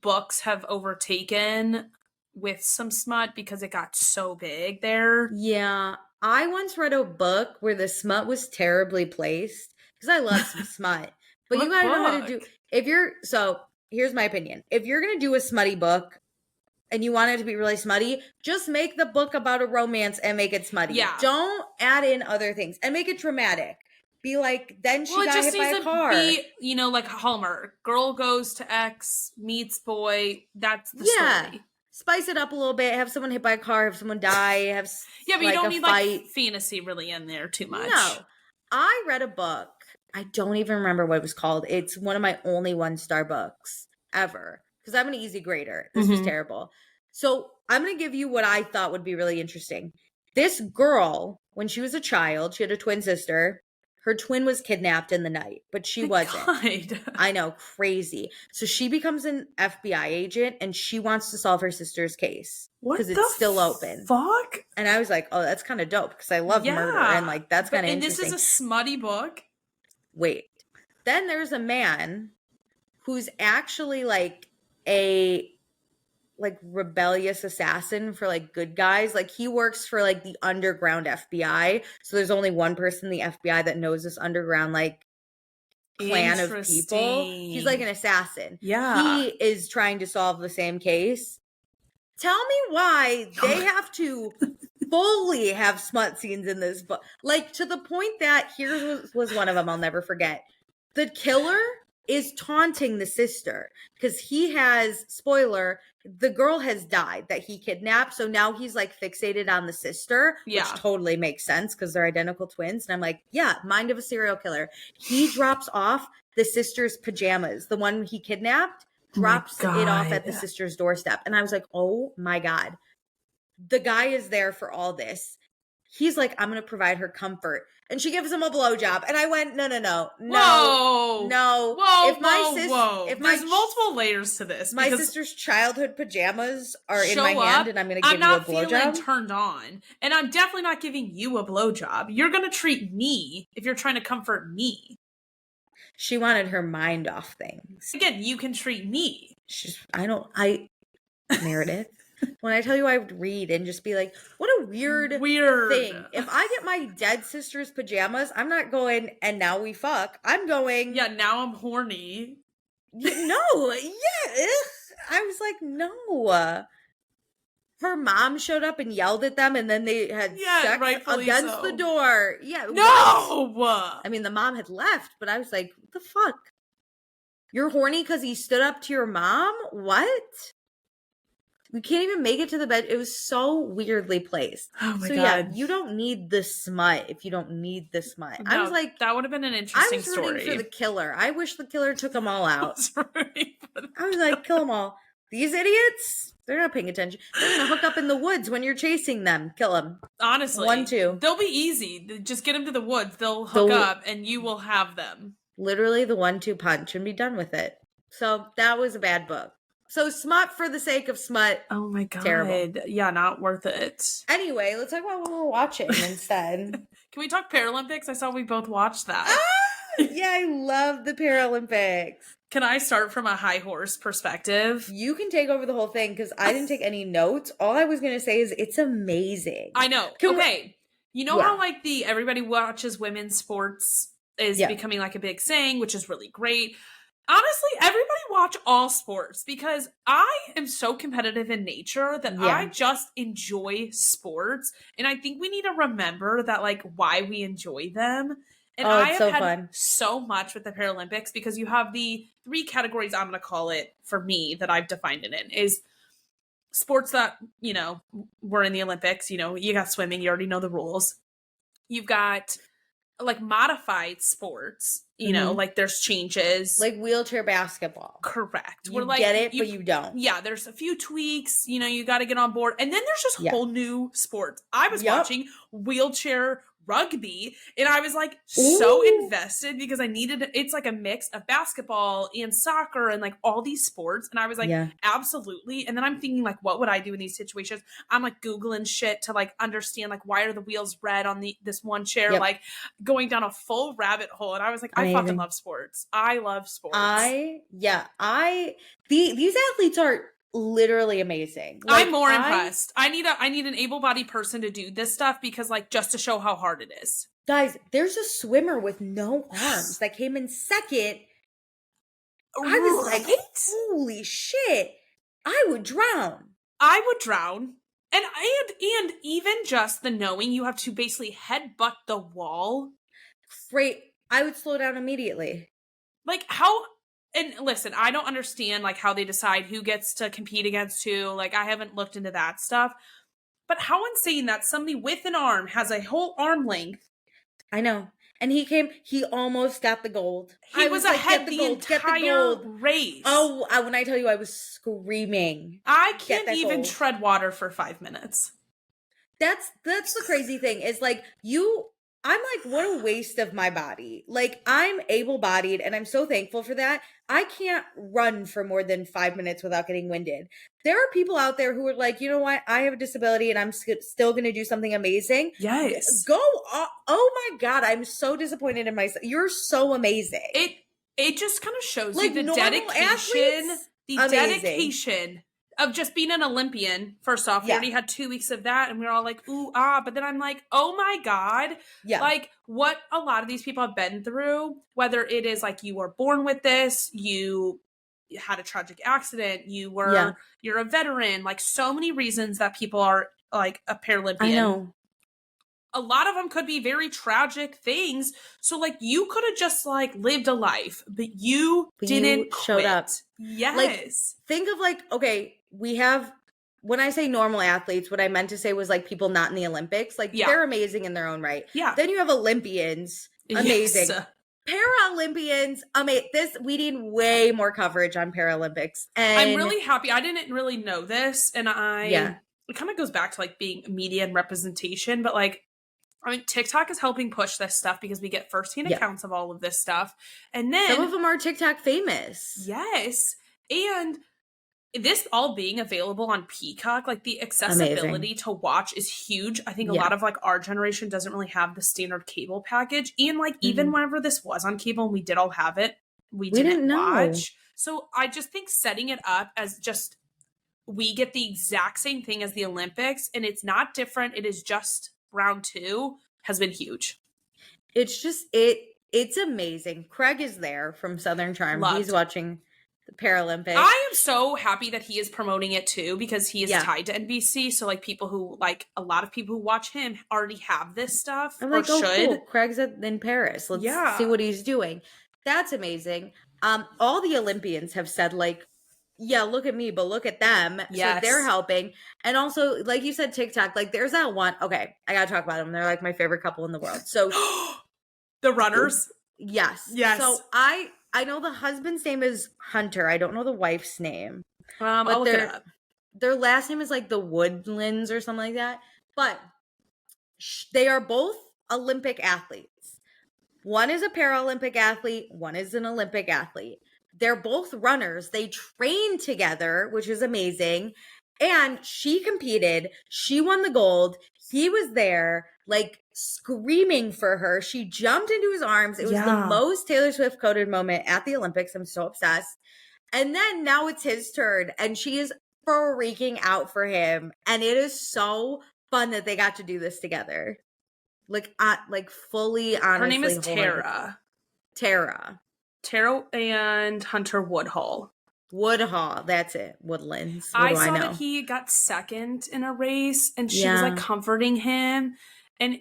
books have overtaken with some smut because it got so big there. Yeah. I once read a book where the smut was terribly placed. Because I love some smut. But you gotta know how to do... Here's my opinion. If you're going to do a smutty book and you want it to be really smutty, just make the book about a romance and make it smutty. Yeah. Don't add in other things and make it dramatic. Be like, then she got hit by a car. Be, you know, like Hallmark. Girl goes to X, meets boy. That's the story. Spice it up a little bit. Have someone hit by a car. Have someone die. Have but you don't need like fantasy really in there too much. No. I read a book. I don't even remember what it was called. It's one of my only 1-star books ever. Because I'm an easy grader. This was terrible. So I'm going to give you what I thought would be really interesting. This girl, when she was a child, she had a twin sister. Her twin was kidnapped in the night, but she wasn't. God. I know, crazy. So she becomes an FBI agent and she wants to solve her sister's case. Because it's still open. Fuck? And I was like, oh, that's kind of dope because I love murder. And like, that's kind of interesting. And this is a smutty book? Wait. Then there's a man who's actually like a rebellious assassin for like good guys. Like he works for like the underground FBI. So there's only one person in the FBI that knows this underground like clan of people. He's like an assassin. Yeah. He is trying to solve the same case. Tell me why they have to fully have smut scenes in this book. Like to the point that here was one of them I'll never forget. The killer is taunting the sister because he has, spoiler, the girl has died that he kidnapped. So now he's like fixated on the sister, which totally makes sense because they're identical twins. And I'm like, yeah, mind of a serial killer. He drops off the sister's pajamas. The one he kidnapped drops it off at the sister's doorstep. And I was like, oh my God. The guy is there for all this. He's like, I'm going to provide her comfort. And she gives him a blowjob. And I went, no. Whoa, If my there's multiple layers to this. My sister's childhood pajamas are in my hand and I'm going to give you a blowjob. I'm not feeling turned on. And I'm definitely not giving you a blowjob. You're going to treat me if you're trying to comfort me. She wanted her mind off things. Again, you can treat me. Meredith. When I tell you I would read and just be like, what a weird thing. If I get my dead sister's pajamas, I'm not going, and now we fuck. I'm going. Yeah, now I'm horny. No. Yeah. I was like, no. Her mom showed up and yelled at them, and then they had sex against the door. Yeah. No! What? I mean, the mom had left, but I was like, what the fuck? You're horny because he stood up to your mom? What? We can't even make it to the bed. It was so weirdly placed. Oh my God. Yeah, you don't need the smut if you don't need the smut. No, I was like, that would have been an interesting story. I was rooting for the killer. I wish the killer took them all out. I was like, kill them all. These idiots, they're not paying attention. They're going to hook up in the woods when you're chasing them. Kill them. Honestly. 1, 2. They'll be easy. Just get them to the woods. They'll hook up and you will have them. Literally the 1-2 punch and be done with it. So that was a bad book. So smut for the sake of smut. Oh my God. Terrible. Yeah, not worth it. Anyway, let's talk about what we're watching instead. Can we talk Paralympics? I saw we both watched that. Yeah, I love the Paralympics. Can I start from a high horse perspective? You can take over the whole thing because I didn't take any notes. All I was going to say is it's amazing. I know. You know how like the everybody watches women's sports is becoming like a big saying, which is really great. Honestly, everybody watch all sports because I am so competitive in nature that I just enjoy sports. And I think we need to remember that, like, why we enjoy them. And I have had so much with the Paralympics because you have the 3 categories, I'm going to call it, for me, that I've defined it in, is sports that, you know, were in the Olympics. You know, you got swimming, you already know the rules. You've got like modified sports, you know, like there's changes. Like wheelchair basketball. Correct. You get it, but you don't. Yeah, there's a few tweaks, you know, you got to get on board. And then there's just whole new sports. I was watching wheelchair rugby and I was like so invested because I needed it's like a mix of basketball and soccer and like all these sports and I was like absolutely. And then I'm thinking like what would I do in these situations? I'm like googling shit to like understand like why are the wheels red on this one chair, like going down a full rabbit hole. And I was like I fucking love sports. I love sports. These athletes are literally amazing. Like, I'm more impressed. I need an able-bodied person to do this stuff because like just to show how hard it is. Guys, there's a swimmer with no arms that came in second. I was like, holy shit. I would drown. And even just the knowing you have to basically headbutt the wall. Great. I would slow down immediately. Like how and listen, I don't understand like how they decide who gets to compete against who. Like I haven't looked into that stuff. But how insane that somebody with an arm has a whole arm length. I know. And he almost got the gold. He was ahead the entire race. Oh, when I tell you I was screaming. I can't even tread water for 5 minutes. That's the crazy thing is like I'm like, what a waste of my body. Like, I'm able-bodied, and I'm so thankful for that. I can't run for more than 5 minutes without getting winded. There are people out there who are like, you know what? I have a disability, and I'm still going to do something amazing. Yes. Go. Oh, my God. I'm so disappointed in myself. You're so amazing. It just kind of shows like, you the dedication of just being an Olympian. First off, we already had 2 weeks of that and we were all like, ooh, but then I'm like, oh my God. Yeah. Like what a lot of these people have been through, whether it is like you were born with this, you had a tragic accident, you're a veteran, like so many reasons that people are like a Paralympian. I know. A lot of them could be very tragic things. So like you could have just like lived a life, but you didn't showed up. Yes. Like, think of like, okay, we have, when I say normal athletes, what I meant to say was like people not in the Olympics. Like they're amazing in their own right. Yeah. Then you have Olympians. Amazing. Yes. Paralympians. We need way more coverage on Paralympics. And I'm really happy. I didn't really know this. And it kind of goes back to like being media and representation, but like, I mean, TikTok is helping push this stuff because we get firsthand accounts of all of this stuff. And then some of them are TikTok famous. Yes. And this all being available on Peacock, like the accessibility to watch is huge. I think a lot of like our generation doesn't really have the standard cable package. And like even whenever this was on cable and we did all have it, we didn't watch. So I just think setting it up as just we get the exact same thing as the Olympics and it's not different. It is just round 2 has been huge. It's just it's amazing. Craig is there from Southern Charm. He's watching the Paralympics. I am so happy that he is promoting it too because he is tied to NBC. So like people who like a lot of people who watch him already have this stuff I'm like, should. Cool. Craig's in Paris. Let's see what he's doing. That's amazing. All the Olympians have said like, yeah, look at me, but look at them. Yes. So they're helping. And also, like you said, TikTok, like there's that one. Okay, I gotta talk about them. They're like my favorite couple in the world. So the runners. Yes. So I know the husband's name is Hunter. I don't know the wife's name. I'll look it up. Their last name is like the Woodlands or something like that. But they are both Olympic athletes. One is a Paralympic athlete. One is an Olympic athlete. They're both runners. They train together, which is amazing. And she competed. She won the gold. He was there, like screaming for her. She jumped into his arms. It was the most Taylor Swift coded moment at the Olympics. I'm so obsessed. And then now it's his turn, and she is freaking out for him. And it is so fun that they got to do this together. Like fully, honestly. Her name is Tara. Tara and Hunter Woodhull. That's it. Woodlands. I saw that he got second in a race and she was like comforting him. And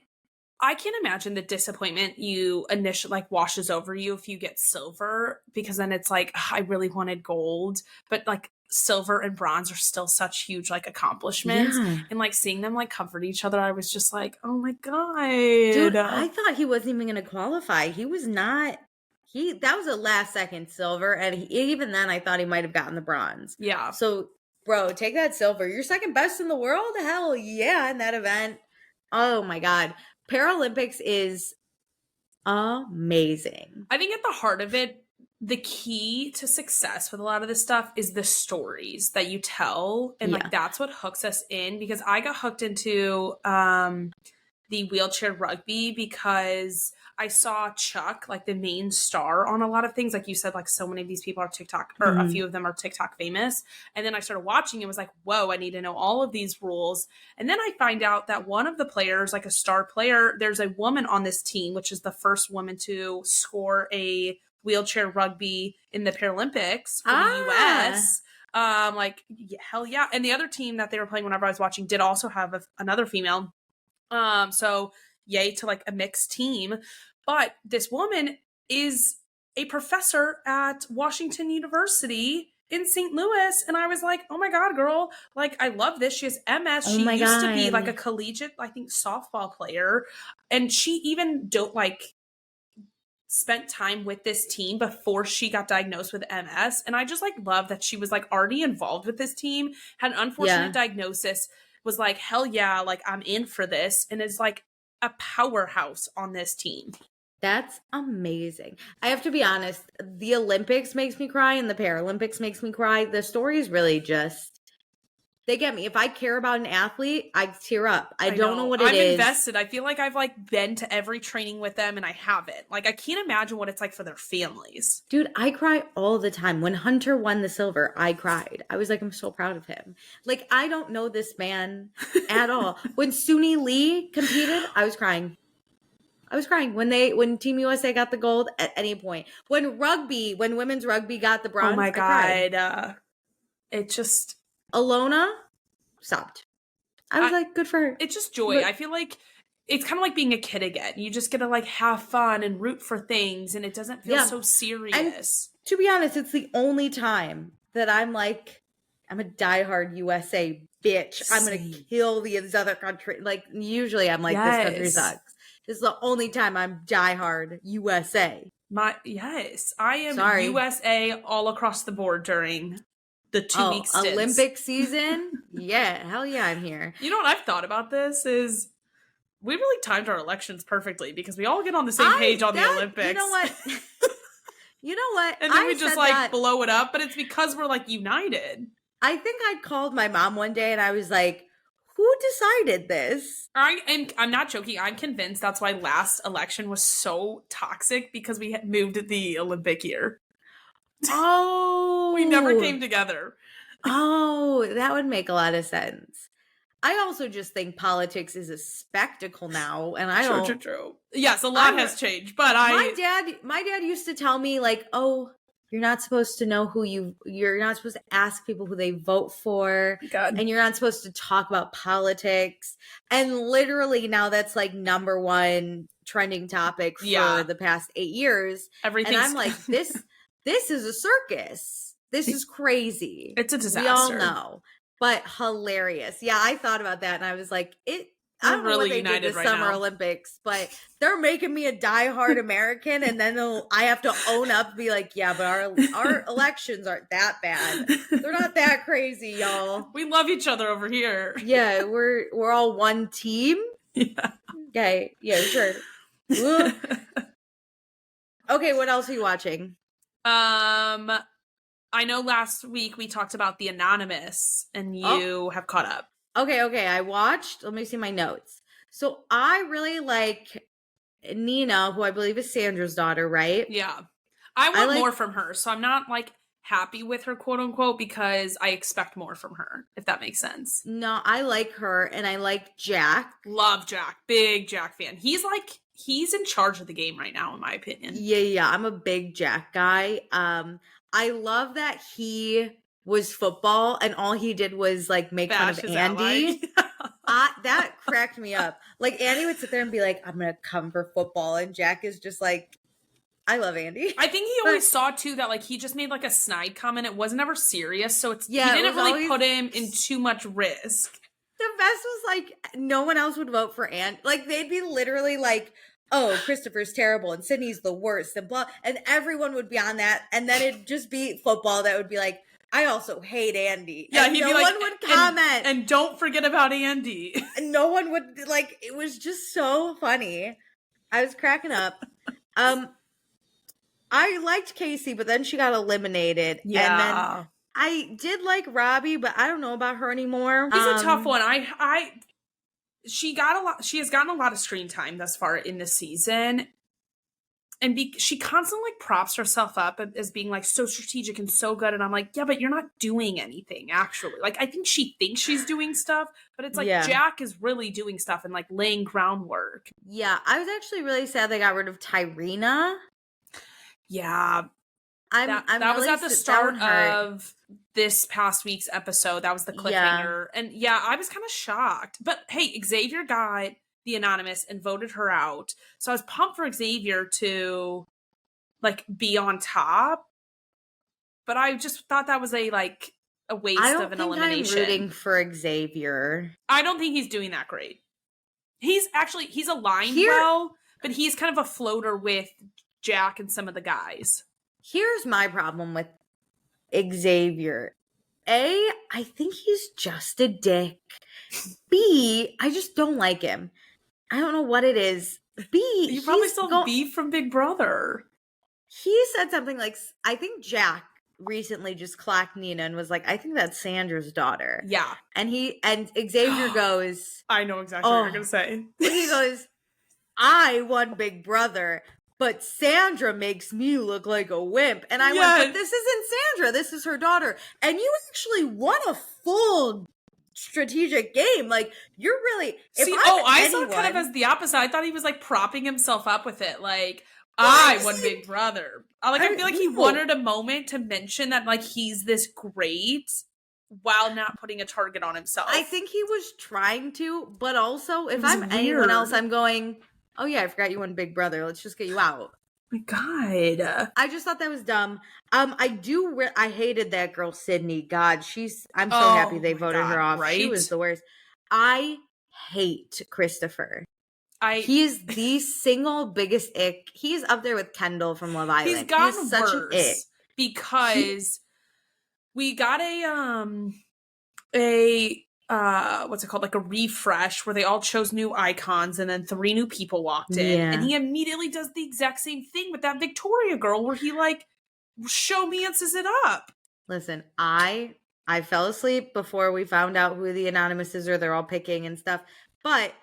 I can't imagine the disappointment you initially like washes over you if you get silver, because then it's like, I really wanted gold, but like silver and bronze are still such huge like accomplishments. And like seeing them like comfort each other, I was just like, oh my God. Dude, I thought he wasn't even going to qualify. He was not. That was a last second silver, and even then I thought he might have gotten the bronze. Yeah. So, bro, take that silver. You're second best in the world? Hell yeah, in that event. Oh my God. Paralympics is amazing. I think at the heart of it, the key to success with a lot of this stuff is the stories that you tell. And like that's what hooks us in, because I got hooked into the wheelchair rugby because I saw Chuck, like the main star on a lot of things. Like you said, like so many of these people are TikTok, or a few of them are TikTok famous. And then I started watching and was like, whoa, I need to know all of these rules. And then I find out that one of the players, like a star player, there's a woman on this team, which is the first woman to score a wheelchair rugby in the Paralympics for the US. Hell yeah. And the other team that they were playing whenever I was watching did also have another female. So yay to like a mixed team. But this woman is a professor at Washington University in St. Louis. And I was like, oh my God, girl. Like, I love this. She has MS. She used to be like a collegiate, I think, softball player. And she even spent time with this team before she got diagnosed with MS. And I just like love that she was like already involved with this team, had an unfortunate diagnosis, was like, hell yeah, like I'm in for this, and is like a powerhouse on this team. That's amazing. I have to be honest, the Olympics makes me cry and the Paralympics makes me cry. The stories really just, they get me. If I care about an athlete, I tear up. I don't know what it is. I'm invested. I feel like I've like been to every training with them and I haven't. Like I can't imagine what it's like for their families. Dude, I cry all the time. When Hunter won the silver, I cried. I was like, I'm so proud of him. Like, I don't know this man at all. When Suni Lee competed, I was crying. When Team USA got the gold at any point. When women's rugby got the bronze. Oh my God. It just... Alona stopped. I was like, good for her. It's just joy. But I feel like it's kind of like being a kid again. You just get to like have fun and root for things, and it doesn't feel so serious. And to be honest, it's the only time that I'm like, I'm a diehard USA bitch. I'm going to kill these other countries. Like, usually I'm like, this country sucks. This is the only time I'm diehard USA. I am USA all across the board during the 2 week stints. Olympic season? Yeah, hell yeah, I'm here. You know what I've thought about this is We really timed our elections perfectly because we all get on the same page on the Olympics. You know what? You know what? And then we just like blow it up, but it's because we're like united. I think I called my mom one day and I was like, who decided this? I'm not joking. I'm convinced that's why last election was so toxic because we had moved the Olympic year. Oh. We never came together. Oh, that would make a lot of sense. I also just think politics is a spectacle now, and I don't. True. Yes, a lot has changed, but my dad used to tell me like, "Oh, you're not supposed to know you're not supposed to ask people who they vote for, and you're not supposed to talk about politics." And literally now that's like number one trending topic for the past 8 years. And I'm like, this is a circus. This is crazy. It's a disaster. We all know. But hilarious. Yeah, I thought about that and I was like, I don't know what they did this Summer Olympics, but they're making me a diehard American, and then I have to own up and be like, yeah, but our elections aren't that bad. They're not that crazy, y'all. We love each other over here. Yeah, we're all one team. Yeah. Okay, yeah, sure. Okay, what else are you watching? I know last week we talked about The Anonymous, and you have caught up. Okay. I watched. Let me see my notes. So I really like Nina, who I believe is Sandra's daughter, right? Yeah. I want more from her, so I'm not like happy with her, quote unquote, because I expect more from her, if that makes sense. No, I like her, and I like Jack. Love Jack. Big Jack fan. He's in charge of the game right now, in my opinion. Yeah. I'm a big Jack guy. I love that he was football and all he did was like make fun of Andy. That cracked me up. Like Andy would sit there and be like, I'm gonna come for football, and Jack is just like, I love Andy. I think he always saw too that like he just made like a snide comment. It wasn't ever serious, so he didn't really put him in too much risk. The best was like no one else would vote for Andy. Like they'd be literally like, oh, Christopher's terrible and Sydney's the worst and blah, and everyone would be on that, and then it'd just be football that would be like, I also hate Andy. Yeah, and no one would comment. And don't forget about Andy. And no one would, like, it was just so funny. I was cracking up. I liked Casey, but then she got eliminated. Yeah. And then I did like Robbie, but I don't know about her anymore. She's a tough one. She has gotten a lot of screen time thus far in this season. And she constantly like props herself up as being like so strategic and so good. And I'm like, yeah, but you're not doing anything actually. Like, I think she thinks she's doing stuff, but it's like Jack is really doing stuff and like laying groundwork. Yeah. I was actually really sad they got rid of Tyrina. Yeah. That really was at the start of this past week's episode. That was the cliffhanger. And yeah, I was kind of shocked. But hey, Xavier got the Anonymous and voted her out. So I was pumped for Xavier to like be on top. But I just thought that was a waste of an elimination. I'm rooting for Xavier. I don't think he's doing that great. He's aligned well, but he's kind of a floater with Jack and some of the guys. Here's my problem with Xavier. A, I think he's just a dick. B, I just don't like him. I don't know what it is. B, you probably still beef from Big Brother. He said something like, I think Jack recently just clocked Nina and was like, I think that's Sandra's daughter. Yeah. And Xavier goes, I know exactly what you're going to say. He goes, I won Big Brother, but Sandra makes me look like a wimp. And I went, but this isn't Sandra. This is her daughter. And you actually won a full strategic game. Like, you're really... I saw it kind of as the opposite. I thought he was, like, propping himself up with it. Like, I won Big Brother. I feel like he wanted a moment to mention that, like, he's this great while not putting a target on himself. I think he was trying to, but also, if I'm anyone else, I'm going... Oh, yeah, I forgot you won Big Brother. Let's just get you out. My God. I just thought that was dumb. I hated that girl, Sydney. God, I'm so happy they voted her off. Right? She was the worst. I hate Christopher. He's the single biggest ick. He's up there with Kendall from Love Island. He's gotten such an ick. Because we got a what's it called? Like a refresh where they all chose new icons and then 3 new people walked in. Yeah. And he immediately does the exact same thing with that Victoria girl where he like showmances it up. Listen, I fell asleep before we found out who the anonymous is, or they're all picking and stuff. But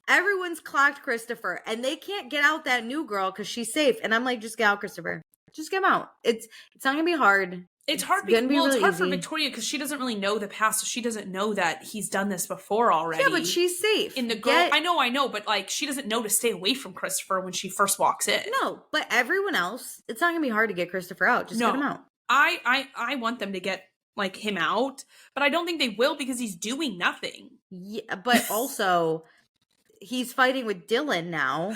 everyone's clocked Christopher, and they can't get out that new girl because she's safe. And I'm like, just get out, Christopher. Just get him out. It's not gonna be hard. It's hard because it's hard for Victoria because she doesn't really know the past, so she doesn't know that he's done this before already. Yeah, but she's safe. In the girl, I know, but like she doesn't know to stay away from Christopher when she first walks in. No, but everyone else, it's not gonna be hard to get Christopher out. Just get him out. I want them to get like him out, but I don't think they will because he's doing nothing. Yeah, but also he's fighting with Dylan now.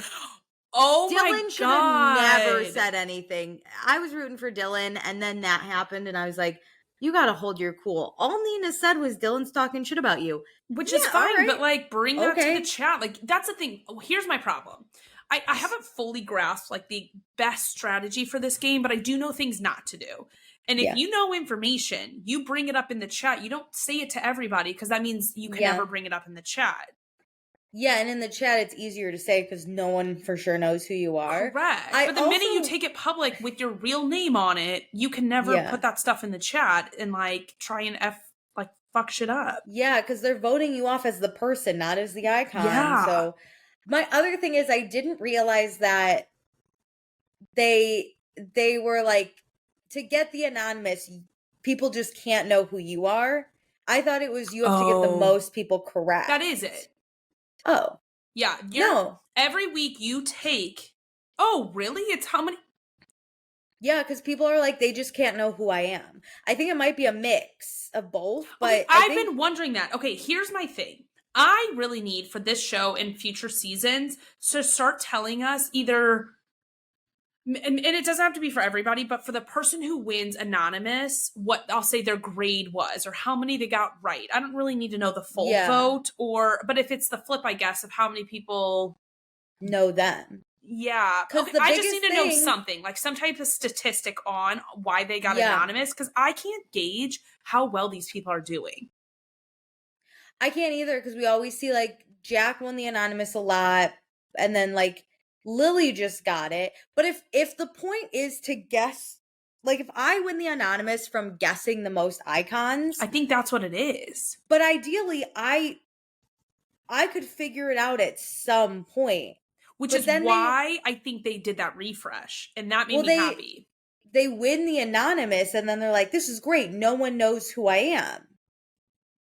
Oh my God. Dylan should have never said anything. I was rooting for Dylan, and then that happened, and I was like, you gotta hold your cool. All Nina said was Dylan's talking shit about you. Which is fine, right. But like bring that to the chat. Like that's the thing. Here's my problem. I haven't fully grasped like the best strategy for this game, but I do know things not to do. And if you know information, you bring it up in the chat. You don't say it to everybody because that means you can never bring it up in the chat. Yeah, and in the chat, it's easier to say because no one for sure knows who you are. Correct. But the minute you take it public with your real name on it, you can never put that stuff in the chat and like try and fuck shit up. Yeah, because they're voting you off as the person, not as the icon. Yeah. So my other thing is I didn't realize that they were like, to get the anonymous, people just can't know who you are. I thought it was you have to get the most people correct. That is it. Oh. Yeah. No. Every week you take. Oh, really? It's how many? Yeah, because people are like, they just can't know who I am. I think it might be a mix of both, but okay, I've been wondering that. Okay, here's my thing. I really need for this show and future seasons to start telling us either, and it doesn't have to be for everybody, but for the person who wins anonymous, what I'll say their grade was or how many they got right. I don't really need to know the full vote but if it's the flip, I guess, of how many people know them. Yeah. Okay, I just need to know something, like some type of statistic on why they got anonymous, because I can't gauge how well these people are doing. I can't either, because we always see like Jack won the anonymous a lot, and then like Lily just got it. But if the point is to guess, like if I win the anonymous from guessing the most icons, I think that's what it is. But ideally, I could figure it out at some point. Which is why I think they did that refresh, and that made me happy. They win the anonymous, and then they're like, this is great. No one knows who I am.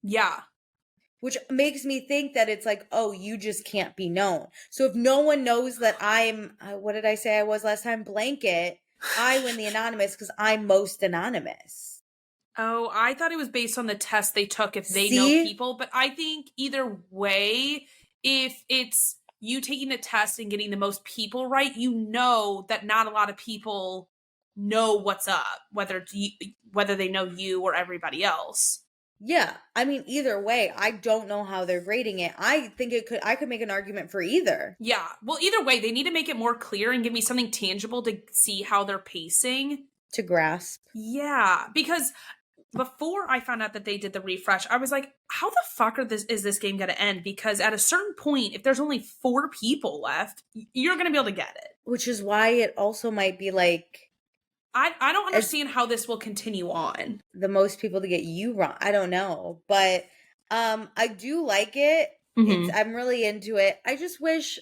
Yeah. Which makes me think that it's like, oh, you just can't be known. So if no one knows that I'm, what did I say I was last time? Blanket, I win the anonymous because I'm most anonymous. Oh, I thought it was based on the test they took if they know people. But I think either way, if it's you taking the test and getting the most people right, you know that not a lot of people know what's up, whether they know you or everybody else. Yeah, I mean, either way, I don't know how they're grading it. I think I could make an argument for either. Yeah, well, either way, they need to make it more clear and give me something tangible to see how they're pacing. To grasp. Yeah, because before I found out that they did the refresh, I was like, how the fuck is this game going to end? Because at a certain point, if there's only 4 people left, you're going to be able to get it. Which is why it also might be like... I don't understand how this will continue on. The most people to get you wrong. I don't know. But I do like it. Mm-hmm. I'm really into it. I just wish...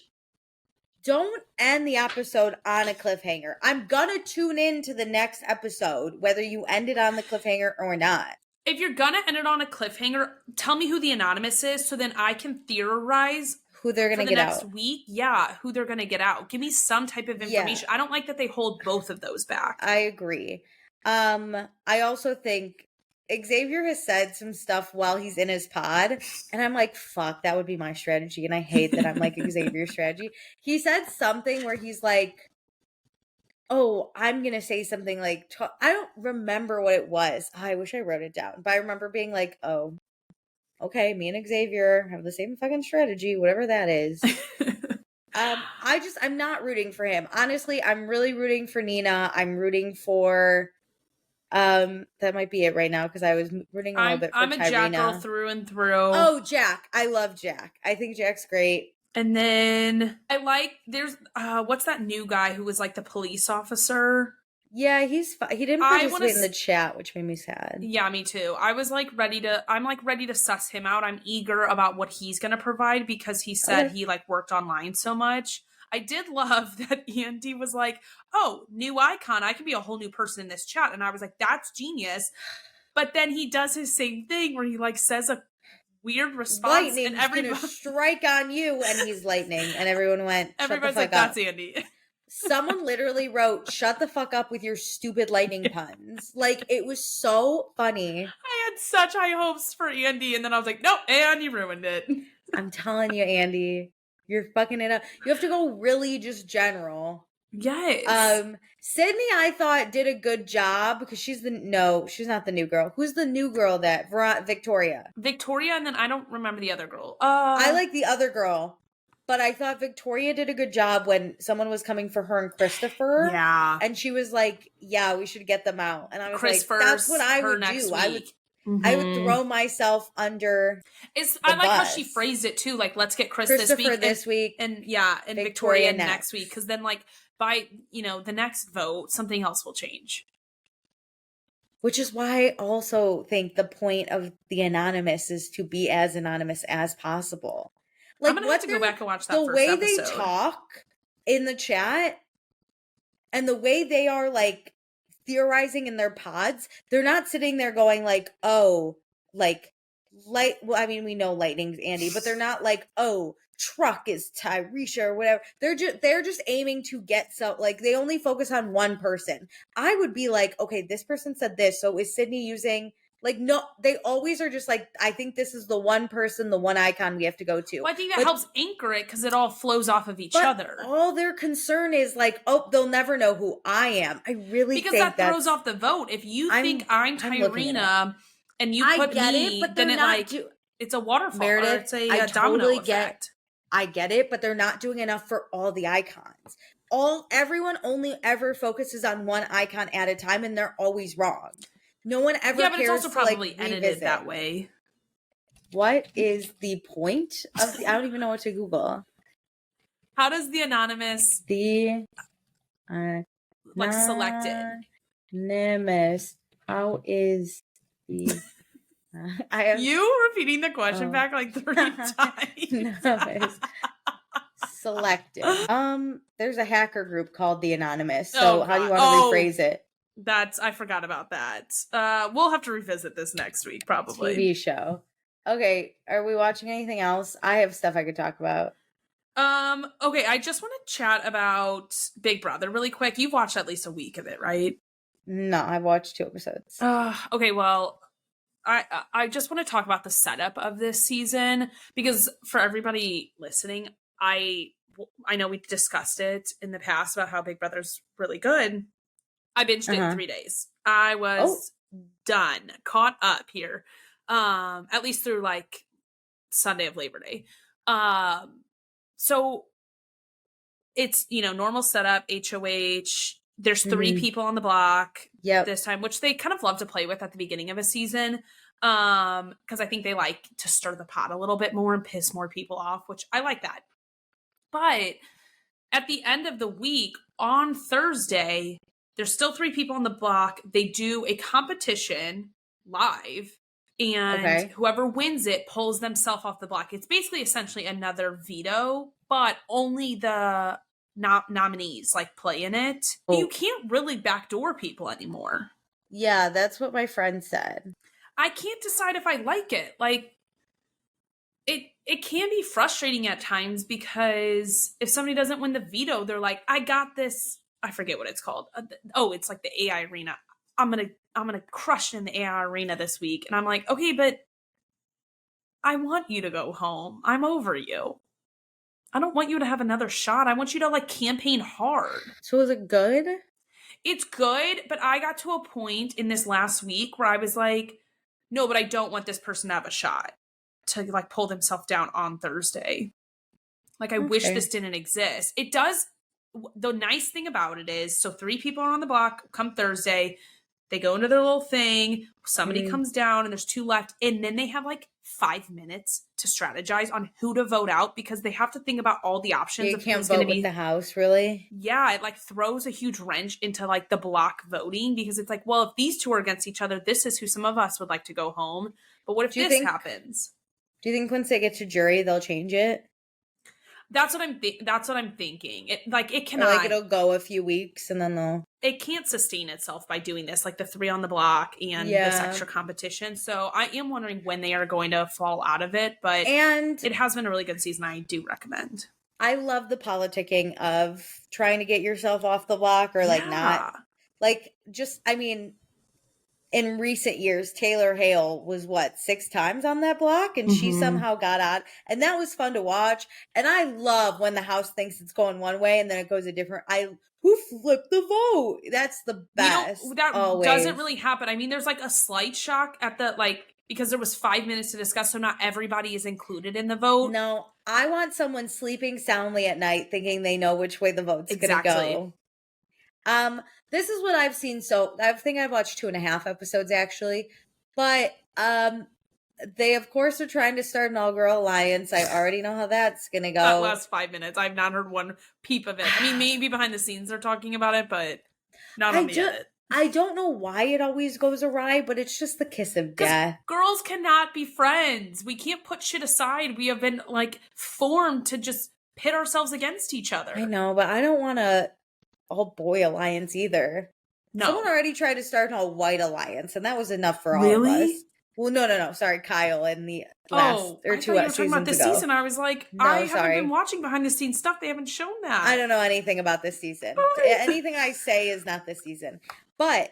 Don't end the episode on a cliffhanger. I'm gonna tune in to the next episode, whether you end it on the cliffhanger or not. If you're gonna end it on a cliffhanger, tell me who the anonymous is so then I can theorize who they're gonna get out next week. Yeah, who they're gonna get out. Give me some type of information. Yeah. I don't like that they hold both of those back. I agree. I also think Xavier has said some stuff while he's in his pod, and I'm like, fuck, that would be my strategy, and I hate that I'm like Xavier's strategy. He said something where he's like, oh, I'm gonna say something like, I don't remember what it was. I wish I wrote it down, but I remember being like, oh, okay, me and Xavier have the same fucking strategy, whatever that is. I'm not rooting for him. Honestly, I'm really rooting for Nina. I'm rooting for That might be it right now because I was rooting a little bit for I'm a Jack girl Tyrina. through and through. Oh, Jack. I love Jack. I think Jack's great. And then there's what's that new guy who was like the police officer? Yeah, he didn't participate in the chat, which made me sad. Yeah, me too. I'm ready to suss him out. I'm eager about what he's going to provide because he said he like worked online so much. I did love that Andy was like, oh, new icon. I can be a whole new person in this chat. And I was like, that's genius. But then he does his same thing where he like says a weird response. Lightning's and everybody's gonna strike on you. And he's lightning. And everyone went, everybody's like, that's Andy. Someone literally wrote, shut the fuck up with your stupid lightning puns. Like, it was so funny. I had such high hopes for Andy. And then I was like, nope, Andy ruined it. I'm telling you, Andy. You're fucking it up. You have to go really just general. Yes. Sydney, I thought, did a good job because she's not the new girl. Who's the new girl Victoria? Victoria, and then I don't remember the other girl. I like the other girl, but I thought Victoria did a good job when someone was coming for her and Christopher. Yeah. And she was like, yeah, we should get them out. And I was like, that's what I would do. I would throw myself under. I like how she phrased it too. Like, let's get Chris this week, and Victoria next week. Because then, like, by the next vote, something else will change. Which is why I also think the point of the anonymous is to be as anonymous as possible. Like, I'm gonna have to go back and watch that. The way they talk in the chat, and the way they are like theorizing in their pods, they're not sitting there going like, oh, like well, I mean, we know lightning's Andy, but they're not like, oh, truck is Tyresha or whatever. They're just aiming to get like they only focus on one person. I would be like, okay, this person said this, so is Sydney using like, no, they always are just like, I think this is the one person, the one icon we have to go to. Well, I think that helps anchor it because it all flows off of each other. All their concern is like, oh, they'll never know who I am. I really think that throws off the vote. If you think I'm Tyrina and you put me, but then it's a waterfall. Meredith, it's a domino effect. I get it, but they're not doing enough for all the icons. Everyone only ever focuses on one icon at a time, and they're always wrong. No one ever cares. Yeah, but it's also probably edited that way. What is the point of I don't even know what to Google. How does the anonymous selected? Anonymous. How is the you repeating the question back like 3 times. Selected. There's a hacker group called the Anonymous. So how do you want to rephrase it? I forgot about that. We'll have to revisit this next week, probably. TV show. Okay, are we watching anything else? I have stuff I could talk about. Okay, I just want to chat about Big Brother really quick. You've watched at least a week of it, right? No, I've watched 2 episodes. Okay, well, I just want to talk about the setup of this season because for everybody listening, I know we discussed it in the past about how Big Brother's really good. I binged it in 3 days. I was done, caught up here. At least through like Sunday of Labor Day. So it's, normal setup, HOH. There's 3 people on the block this time, which they kind of love to play with at the beginning of a season. Because I think they like to stir the pot a little bit more and piss more people off, which I like that. But at the end of the week, on Thursday, there's still 3 people on the block. They do a competition live, and whoever wins it pulls themselves off the block. It's basically essentially another veto, but only the nominees like play in it. You can't really backdoor people anymore. Yeah, that's what my friend said. I can't decide if I like it. Like, it can be frustrating at times because if somebody doesn't win the veto, they're like, I got this. I forget what it's called. It's like the AI arena. I'm gonna crush in the AI arena this week. And I'm like, okay, but I want you to go home. I'm over you. I don't want you to have another shot. I want you to like campaign hard. So is it good? It's good, but I got to a point in this last week where I was like, no, but I don't want this person to have a shot to like pull themselves down on Thursday. Like, I wish this didn't exist. It does. The nice thing about it is, so 3 people are on the block come Thursday. They go into their little thing. Somebody comes down and there's 2 left. And then they have like 5 minutes to strategize on who to vote out because they have to think about all the options. You can't vote with the House, really? Yeah, it like throws a huge wrench into like the block voting because it's like, well, if these 2 are against each other, this is who some of us would like to go home. But what if this happens? Do you think once they get to jury, they'll change it? That's what I'm thinking. It cannot. Or like it'll go a few weeks and then they'll. It can't sustain itself by doing this, like the 3 on the block and this extra competition. So I am wondering when they are going to fall out of it. But it has been a really good season. I do recommend. I love the politicking of trying to get yourself off the block or like not. Like just, I mean, in recent years, Taylor Hale was 6 times on that block and she somehow got out. And that was fun to watch. And I love when the House thinks it's going one way and then it goes a different. Who flipped the vote? That's the best. That doesn't really happen. I mean, there's like a slight shock at the because there was 5 minutes to discuss, so not everybody is included in the vote. No, I want someone sleeping soundly at night thinking they know which way the vote's going to go. This is what I've seen. So I think I've watched 2.5 episodes actually, but they of course are trying to start an all-girl alliance. I already know how that's gonna go. That last 5 minutes, I've not heard one peep of it. I mean, maybe behind the scenes they're talking about it, but not on the edit. I don't know why it always goes awry, but it's just the kiss of death. Girls cannot be friends. We can't put shit aside. We have been formed to just pit ourselves against each other. I know, but I don't want a all-boy alliance either. No. Someone already tried to start an all-white alliance, and that was enough for all of us. Well, no. Sorry, Kyle in the last or 2 seasons ago. You were talking about this season. I was like, no, I haven't been watching behind-the-scenes stuff. They haven't shown that. I don't know anything about this season. Anything I say is not this season. But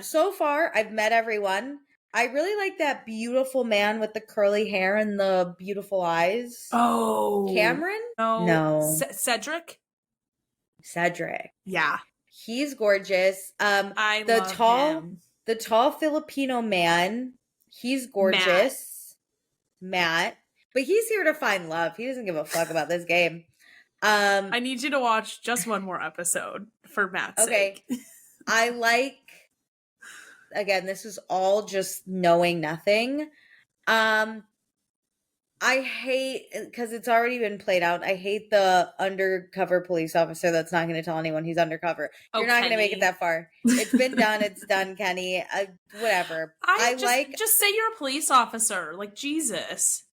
so far, I've met everyone. I really like that beautiful man with the curly hair and the beautiful eyes. Oh. Cameron? No. Cedric? Yeah. He's gorgeous. I love him. The tall Filipino man, he's gorgeous. Matt. But he's here to find love. He doesn't give a fuck about this game. I need you to watch just one more episode for Matt's sake. I like, again, this is all just knowing nothing. I hate, because it's already been played out, I hate the undercover police officer that's not going to tell anyone he's undercover. You're not going to make it that far. It's been done. It's done, Kenny. Whatever. Just say you're a police officer. Like, Jesus.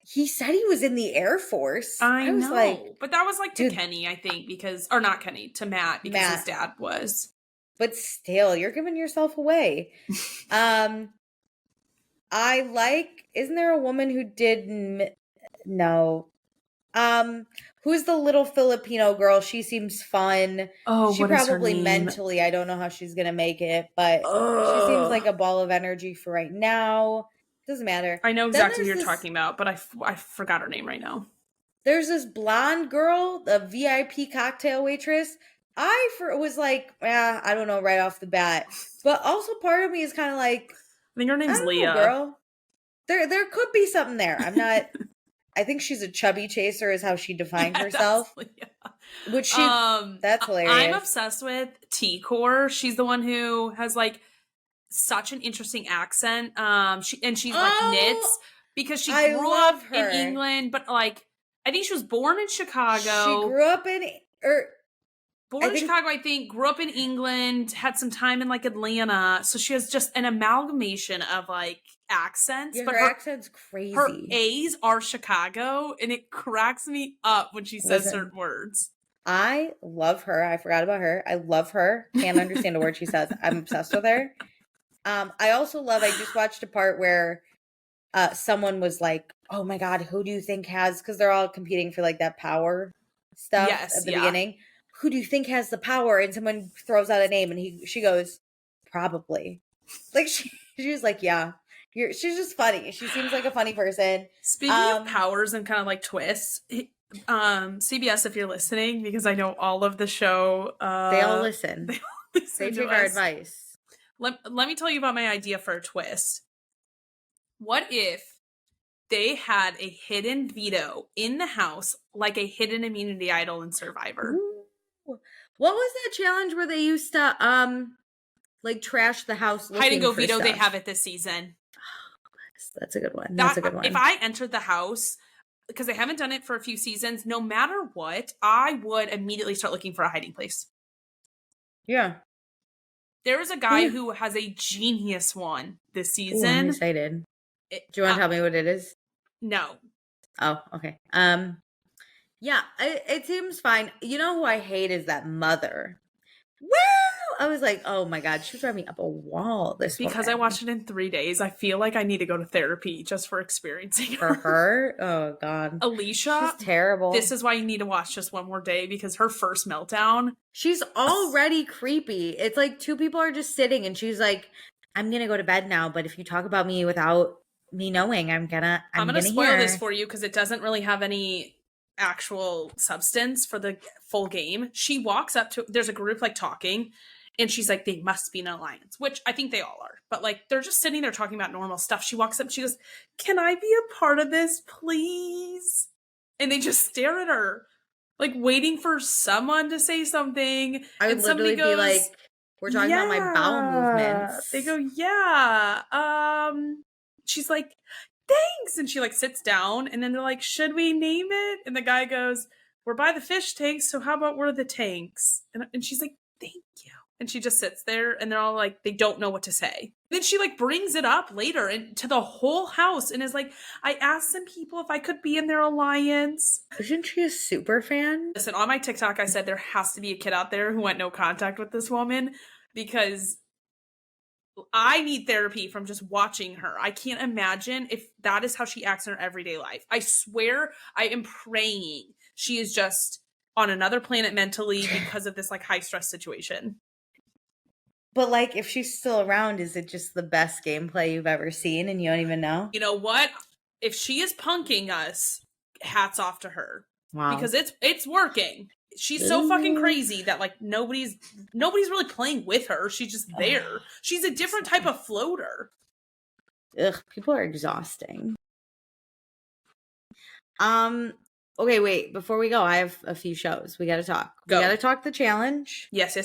He said he was in the Air Force. I was know. But that was to Kenny, I think, or not Kenny, to Matt, because his dad was. But still, you're giving yourself away. Isn't there a woman who did, no. Who's the little Filipino girl? She seems fun. Oh, she probably mentally, I don't know how she's going to make it, but she seems like a ball of energy for right now. Doesn't matter. I know exactly who you're talking about, but I forgot her name right now. There's this blonde girl, the VIP cocktail waitress. I was like, I don't know right off the bat. But also part of me is kind of like, I think her name's Leah. Girl. There could be something there. I'm not. I think she's a chubby chaser, is how she defined herself. Which that's hilarious. I'm obsessed with T-Core. She's the one who has such an interesting accent. She's knits because she grew up in England, but I think she was born in Chicago. She grew up in Chicago, I think, grew up in England, had some time in Atlanta. So she has just an amalgamation of accents. Yeah, but her accent's crazy. Her A's are Chicago, and it cracks me up when she says certain words. I love her. I forgot about her. I love her. Can't understand a word she says. I'm obsessed with her. I also love, I just watched a part where someone was like, oh my God, who do you think has, because they're all competing for that power stuff at the beginning. Who do you think has the power? And someone throws out a name and she goes, probably. She was like, yeah. She's just funny. She seems like a funny person. Speaking of powers and kind of twists, CBS, if you're listening, because I know all of the show. They all listen. They take our advice. Let me tell you about my idea for a twist. What if they had a hidden veto in the house, like a hidden immunity idol in Survivor? Ooh. What was that challenge where they used to like trash the house looking Hide and go for veto, stuff. they have it this season. That's a good one. That's a good one. If I entered the house, because they haven't done it for a few seasons, no matter what, I would immediately start looking for a hiding place. Yeah. There is a guy who has a genius one this season. Ooh, I'm excited. Do you want to tell me what it is? No. Oh, okay. Yeah, it seems fine. You know who I hate is that mother. Woo! I was like, oh my God, she was driving me up a wall Because I watched it in 3 days, I feel like I need to go to therapy just for experiencing For her? Oh God. Alicia. She's terrible. This is why you need to watch just one more day, because her first meltdown. She's already creepy. It's like two people are just sitting and she's like, I'm going to go to bed now, but if you talk about me without me knowing, I'm gonna spoil this for you because it doesn't really have any actual substance for the full game. She walks up to, there's a group like talking, and she's like, they must be an alliance, which I think they all are, but like they're just sitting there talking about normal stuff. She walks up, she goes, can I be a part of this, please? And they just stare at her, like waiting for someone to say something. I would and literally goes, be like, we're talking about my bowel movements. They go, yeah. She's like, thanks. And she like sits down, and then they're like, should we name it? And the guy goes, we're by the fish tanks, so how about we're the tanks? And she's like, thank you. And she just sits there, and they're all like, they don't know what to say. Then she like brings it up later and to the whole house and is like, I asked some people if I could be in their alliance. Isn't she a super fan? Listen, on my TikTok, I said there has to be a kid out there who went no contact with this woman, because I need therapy from just watching her. I can't imagine if that is how she acts in her everyday life. I swear I am praying she is just on another planet mentally because of this like high stress situation. But like, if she's still around, is it just the best gameplay you've ever seen and you don't even know? You know what? If she is punking us, hats off to her. Wow. Because it's working. She's so fucking crazy that like nobody's really playing with her. She's just there. She's a different type of floater. Ugh, people are exhausting. Okay, wait, before we go, I have a few shows. We gotta talk. We gotta talk the challenge. Yes.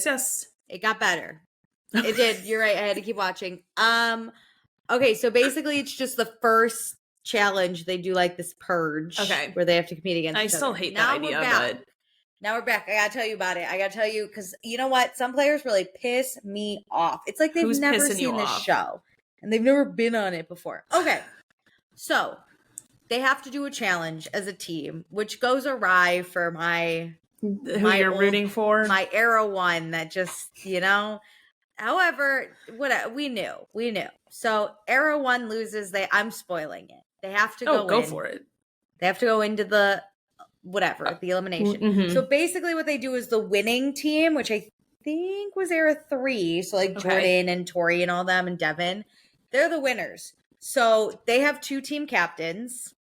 It got better. It did. You're right. I had to keep watching. Okay, so basically it's just the first challenge. They do like this purge. Okay. Where they have to compete against each other. I still hate that idea, but now we're back. I gotta tell you about it. I gotta tell you, because you know what? Some players really piss me off. It's like they've never seen this show. And they've never been on it before. Okay. So they have to do a challenge as a team, which goes awry for my you're rooting for? My Arrow one that just, you know. However, we knew. So Arrow 1 loses. I'm spoiling it. They have to go for it. They have to go into the the elimination. Mm-hmm. So basically what they do is the winning team, which I think was Era 3, so like Jordan and Tori and all them and Devin, they're the winners. So they have 2 team captains,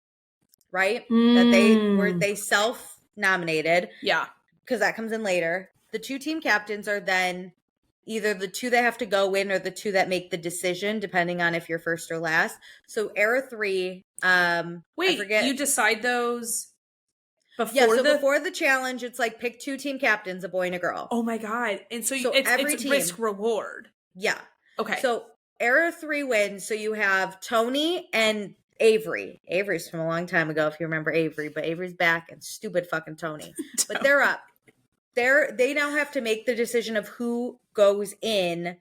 right? That they self-nominated. Yeah. Because that comes in later. The 2 team captains are then either the 2 that have to go in or the 2 that make the decision, depending on if you're first or last. So Era 3, wait, I forget. You decide those before before the challenge, it's like pick 2 team captains, a boy and a girl. Oh my God. And so it's risk reward. Yeah. Okay. So Era 3 wins. So you have Tony and Avery. Avery's from a long time ago, if you remember Avery, but Avery's back and stupid fucking Tony. But they're up. They now have to make the decision of who goes in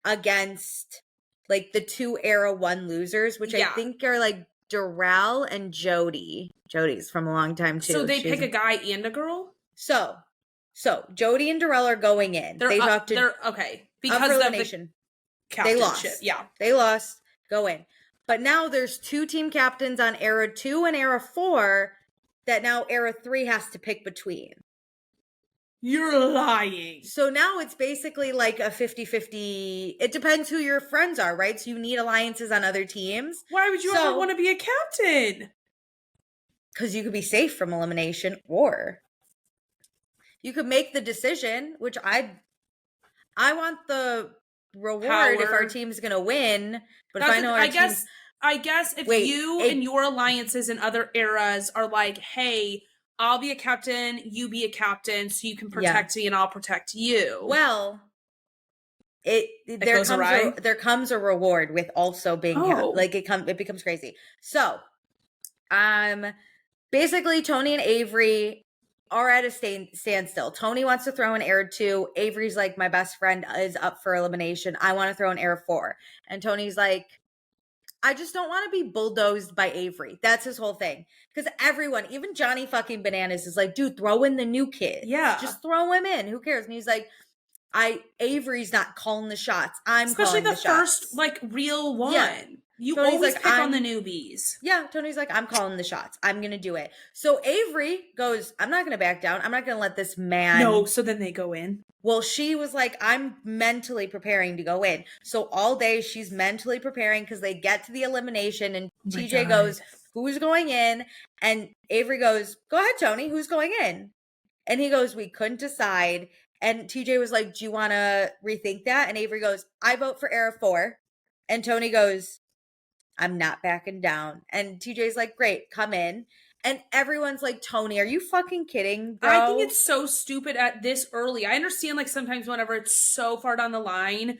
against like the 2 Era 1 losers, which I think are like Darrell and Jody. Jody's from a long time too. So they pick a guy and a girl? So Jody and Darrell are going in. They're okay. Because of the they lost. Yeah. They lost. Go in. But now there's 2 team captains on Era 2 and Era 4 that now Era 3 has to pick between. You're lying. So now it's basically like a 50-50. It depends who your friends are, right? So you need alliances on other teams. Why would you ever want to be a captain? Because you could be safe from elimination, or you could make the decision, which I want the reward if our team's going to win. But if I know our team's... I guess if and your alliances in other eras are like, hey, I'll be a captain, you be a captain, so you can protect me and I'll protect you. Well, there comes a reward with also being like it becomes crazy. So, basically Tony and Avery are at a standstill. Tony wants to throw an air 2. Avery's like, my best friend is up for elimination. I want to throw an air 4. And Tony's like, I just don't want to be bulldozed by Avery. That's his whole thing. Because everyone, even Johnny fucking Bananas is like, dude, throw in the new kid. Yeah. Just throw him in. Who cares? And he's like, Avery's not calling the shots. I'm especially calling the shots. First, like, real one. Yeah. You Tony's always like, pick on the newbies. Yeah, Tony's like, I'm calling the shots. I'm going to do it. So Avery goes, I'm not going to back down. I'm not going to let this man. No, so then they go in. Well, she was like, I'm mentally preparing to go in. So all day she's mentally preparing because they get to the elimination and TJ goes, who's going in? And Avery goes, go ahead, Tony. Who's going in? And he goes, we couldn't decide. And TJ was like, do you want to rethink that? And Avery goes, I vote for Era 4. And Tony goes, I'm not backing down. And TJ's like, great, come in. And everyone's like, Tony, are you fucking kidding, bro? I think it's so stupid at this early. I understand, like, sometimes whenever it's so far down the line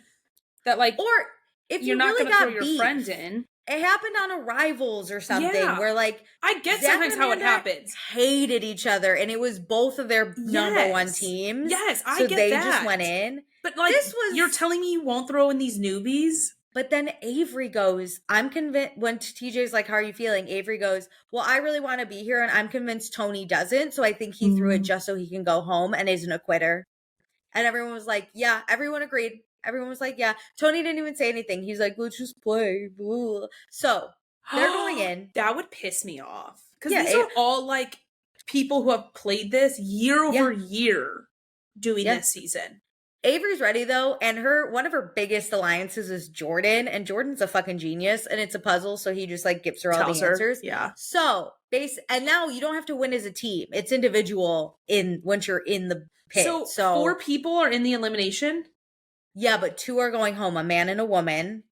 that, like, or if you're not going to throw your friend in. It happened on Arrivals or something where, like, I get Zach sometimes how it happens. Hated each other, and it was both of their number one teams. Yes, I get that. So they just went in. But, like, you're telling me you won't throw in these newbies? But then Avery goes, I'm convinced, when TJ's like, how are you feeling? Avery goes, well, I really want to be here, and I'm convinced Tony doesn't, so I think he threw it just so he can go home and isn't a quitter. And everyone was like, yeah, everyone agreed. Everyone was like, yeah. Tony didn't even say anything. He's like, let's just play. So they're going in. That would piss me off. Because these are all, like, people who have played this year over year doing this season. Avery's ready though, and one of her biggest alliances is Jordan, and Jordan's a fucking genius, and it's a puzzle, so he just like gives her all the answers. Yeah. So and now you don't have to win as a team; it's individual once you're in the pit. So 4 people are in the elimination. Yeah, but 2 are going home, a man and a woman.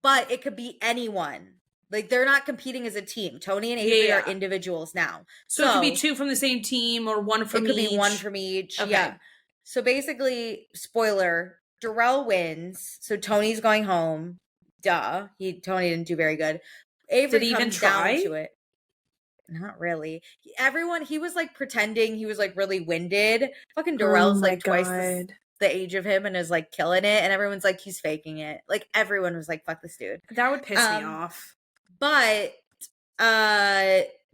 But it could be anyone. Like, they're not competing as a team. Tony and Avery are individuals now. So it could be 2 from the same team or 1 from each. It could be 1 from each. Okay. Yeah. So basically, spoiler, Darrell wins. So Tony's going home. Duh. Tony didn't do very good. Avery Did he even try? Down to it. Not really. He was like pretending he was like really winded. Fucking Darrell's like twice the age of him and is like killing it. And everyone's like, he's faking it. Like everyone was like, fuck this dude. That would piss me off. But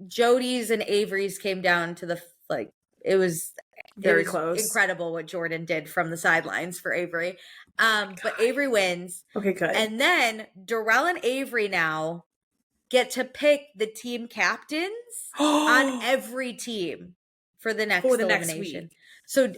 Jody's and Avery's came down to it was very close. Incredible what Jordan did from the sidelines for Avery. But Avery wins. Okay, good. And then Darrell and Avery now get to pick the team captains on every team for the next elimination. Week. So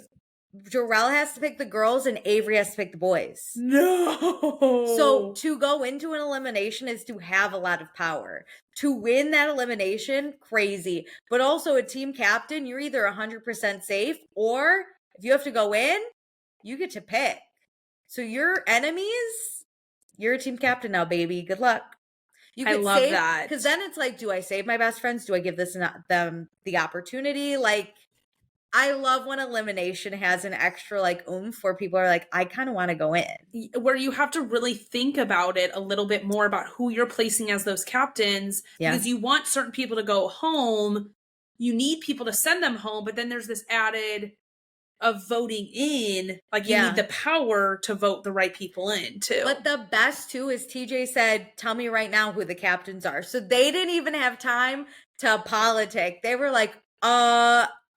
Darrell has to pick the girls and Avery has to pick the boys. No. So to go into an elimination is to have a lot of power. To win that elimination, crazy. But also a team captain, you're either 100% safe or if you have to go in, you get to pick. So your enemies, you're a team captain now, baby. Good luck. I love that. Because then it's like, do I save my best friends? Do I give them the opportunity? Like, I love when elimination has an extra like oomph where people are like, I kind of want to go in. Where you have to really think about it a little bit more about who you're placing as those captains. Yeah. Because you want certain people to go home. You need people to send them home. But then there's this added of voting in. Like you need the power to vote the right people in too. But the best too is TJ said, tell me right now who the captains are. So they didn't even have time to politic. They were like,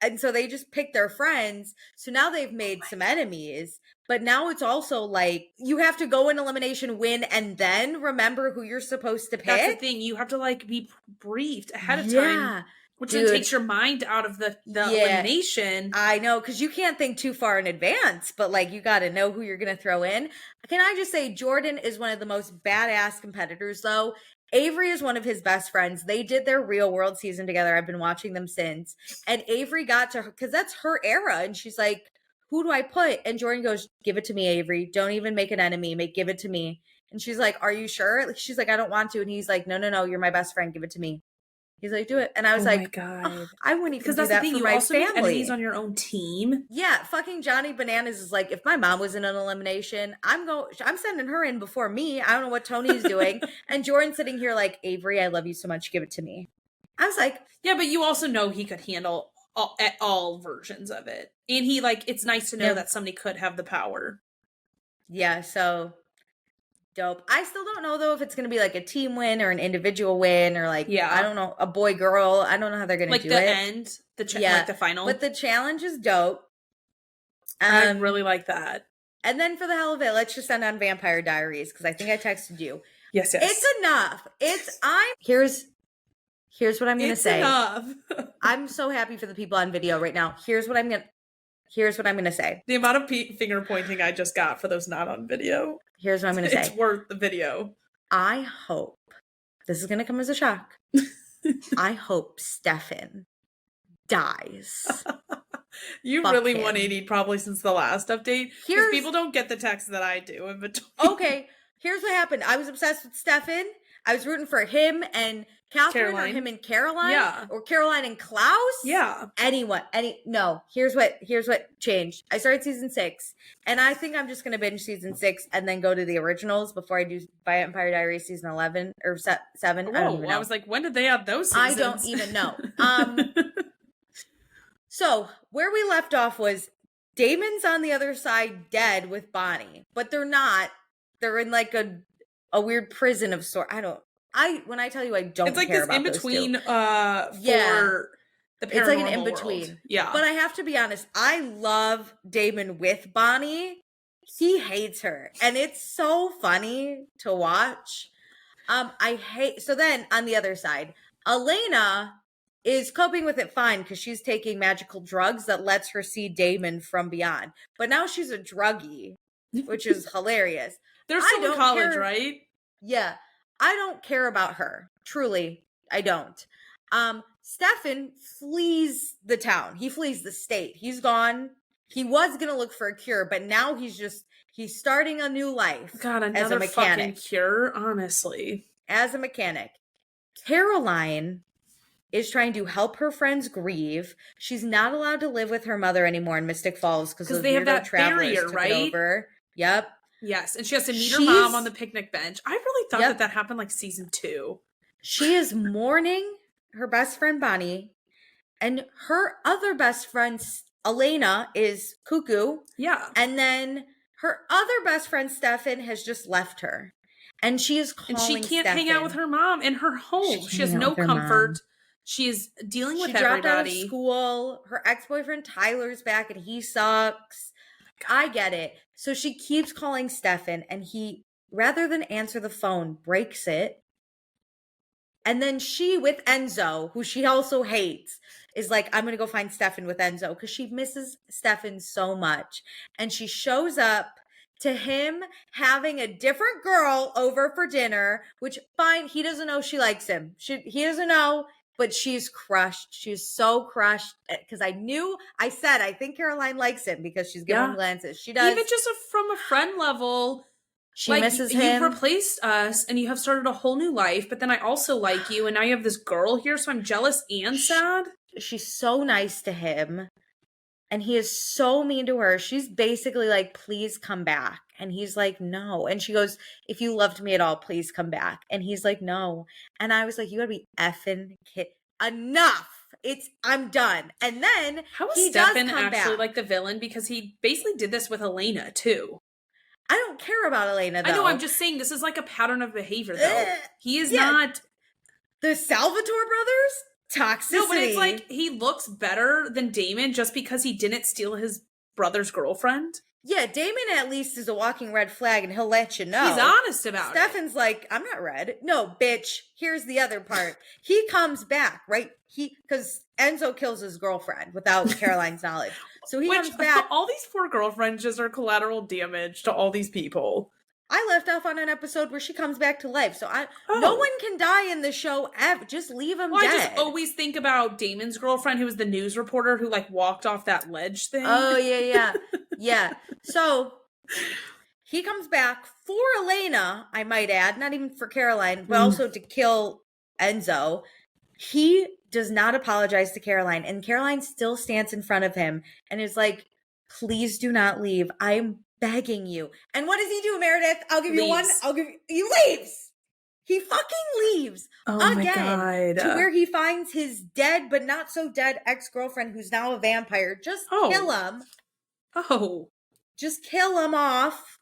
and so they just picked their friends. So now they've made some enemies. But now it's also like you have to go in elimination, win, and then remember who you're supposed to pick. That's the thing. You have to like be briefed ahead of time. Which then takes your mind out of the elimination. I know, because you can't think too far in advance. But like you got to know who you're going to throw in. Can I just say Jordan is one of the most badass competitors though. Avery is one of his best friends. They did their Real World season together. I've been watching them since. And Avery got to her, because that's her era. And she's like, who do I put? And Jordan goes, give it to me, Avery. Don't even make an enemy. Give it to me. And she's like, are you sure? She's like, I don't want to. And he's like, no, you're my best friend. Give it to me. He's like, do it. And I was like, oh, I wouldn't even do that for my family. Make enemies on your own team. Yeah, fucking Johnny Bananas is like, if my mom was in an elimination, I'm sending her in before me. I don't know what Tony's doing. And Jordan's sitting here like, Avery, I love you so much. Give it to me. I was like, yeah, but you also know he could handle all versions of it. And he like, it's nice to know that somebody could have the power. Yeah, so dope. I still don't know though if it's gonna be like a team win or an individual win or like I don't know, a boy girl. I don't know how they're gonna do it. Like the end, like the final. But the challenge is dope. I really like that. And then for the hell of it, let's just end on Vampire Diaries because I think I texted you. Yes. It's enough. Here's what I'm gonna say. Enough. I'm so happy for the people on video right now. Here's what I'm gonna say. The amount of finger pointing I just got for those not on video. Here's what I'm gonna say. It's worth the video. I hope this is gonna come as a shock. I hope Stefan dies. You Fuck really him. 180 probably since the last update. Because people don't get the text that I do in between. Okay, here's what happened. I was obsessed with Stefan. I was rooting for him and Catherine or him and Caroline. Yeah. Or Caroline and Klaus. Yeah. Anyone. No. Here's what changed. I started season 6. And I think I'm just going to binge season 6 and then go to the originals before I do Vampire Diaries season 11 or 7. Whoa, I don't even know. I was like, when did they add those seasons? I don't even know. So where we left off was Damon's on the other side dead with Bonnie. But they're not. They're in like a weird prison of sort. When I tell you I don't care about those two. It's like this in between for the paranormal. It's like an in between. World. Yeah. But I have to be honest, I love Damon with Bonnie. He hates her. And it's so funny to watch. So then on the other side, Elena is coping with it fine because she's taking magical drugs that lets her see Damon from beyond. But now she's a druggie, which is hilarious. They're still in college, right? Yeah. I don't care about her. Truly, I don't. Stefan flees the town. He flees the state. He's gone. He was going to look for a cure, but now he's starting a new life. God, another as a mechanic. Fucking cure, honestly. As a mechanic. Caroline is trying to help her friends grieve. She's not allowed to live with her mother anymore in Mystic Falls because they have that barrier, right? Over. Yep. Yes, and she has to meet her mom on the picnic bench. I really thought that happened like season 2. She is mourning her best friend Bonnie, and her other best friend Elena is cuckoo. Yeah. And then her other best friend Stefan has just left her. And she is calling and she can't hang out with her mom in her home. She has no comfort. She is dealing with everybody. She dropped out of school. Her ex-boyfriend Tyler's back and he sucks. I get it. So she keeps calling Stefan and he, rather than answer the phone, breaks it. And then she, with Enzo, who she also hates, is like, I'm going to go find Stefan with Enzo because she misses Stefan so much. And she shows up to him having a different girl over for dinner, which fine, he doesn't know she likes him. He doesn't know. But she's crushed. She's so crushed because I said, I think Caroline likes him because she's giving him glances. She does. Even just from a friend level, she misses him. You've replaced us and you have started a whole new life, but then I also like you and now you have this girl here, so I'm jealous and sad. She's so nice to him and he is so mean to her. She's basically like, please come back. And he's like, no. And she goes, if you loved me at all, please come back. And he's like, no. And I was like, you gotta be effing kidding. Enough. I'm done. And then how is Stefan actually like the villain? Because he basically did this with Elena too. I don't care about Elena though. I know, I'm just saying this is like a pattern of behavior though. He is not. The Salvatore brothers? Toxicity. No, but it's like he looks better than Damon just because he didn't steal his brother's girlfriend. Yeah, Damon at least is a walking red flag and he'll let you know. He's honest about Stefan's like, I'm not red. No, bitch. Here's the other part. He comes back, right? Because Enzo kills his girlfriend without Caroline's knowledge. So he comes back. All these poor girlfriends just are collateral damage to all these people. I left off on an episode where she comes back to life. So no one can die in the show ever. Just leave him dead. I just always think about Damon's girlfriend who was the news reporter who like walked off that ledge thing. Oh, yeah. Yeah. So he comes back for Elena, I might add, not even for Caroline, but also to kill Enzo. He does not apologize to Caroline, and Caroline still stands in front of him and is like, please do not leave. I'm begging you. And what does he do, Meredith? I'll give you one. He leaves. He fucking leaves again to where he finds his dead but not so dead ex-girlfriend who's now a vampire. Just kill him. Just kill him off.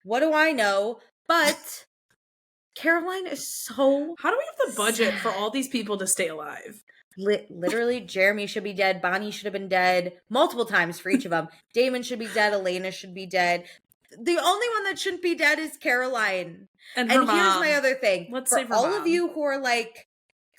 What do I know? But Caroline is so How do we have the budget for all these people to stay alive? Literally, Jeremy should be dead. Bonnie should have been dead multiple times for each of them. Damon should be dead. Elena should be dead. The only one that shouldn't be dead is Caroline. And here's my other thing. Let's for all of you who are like,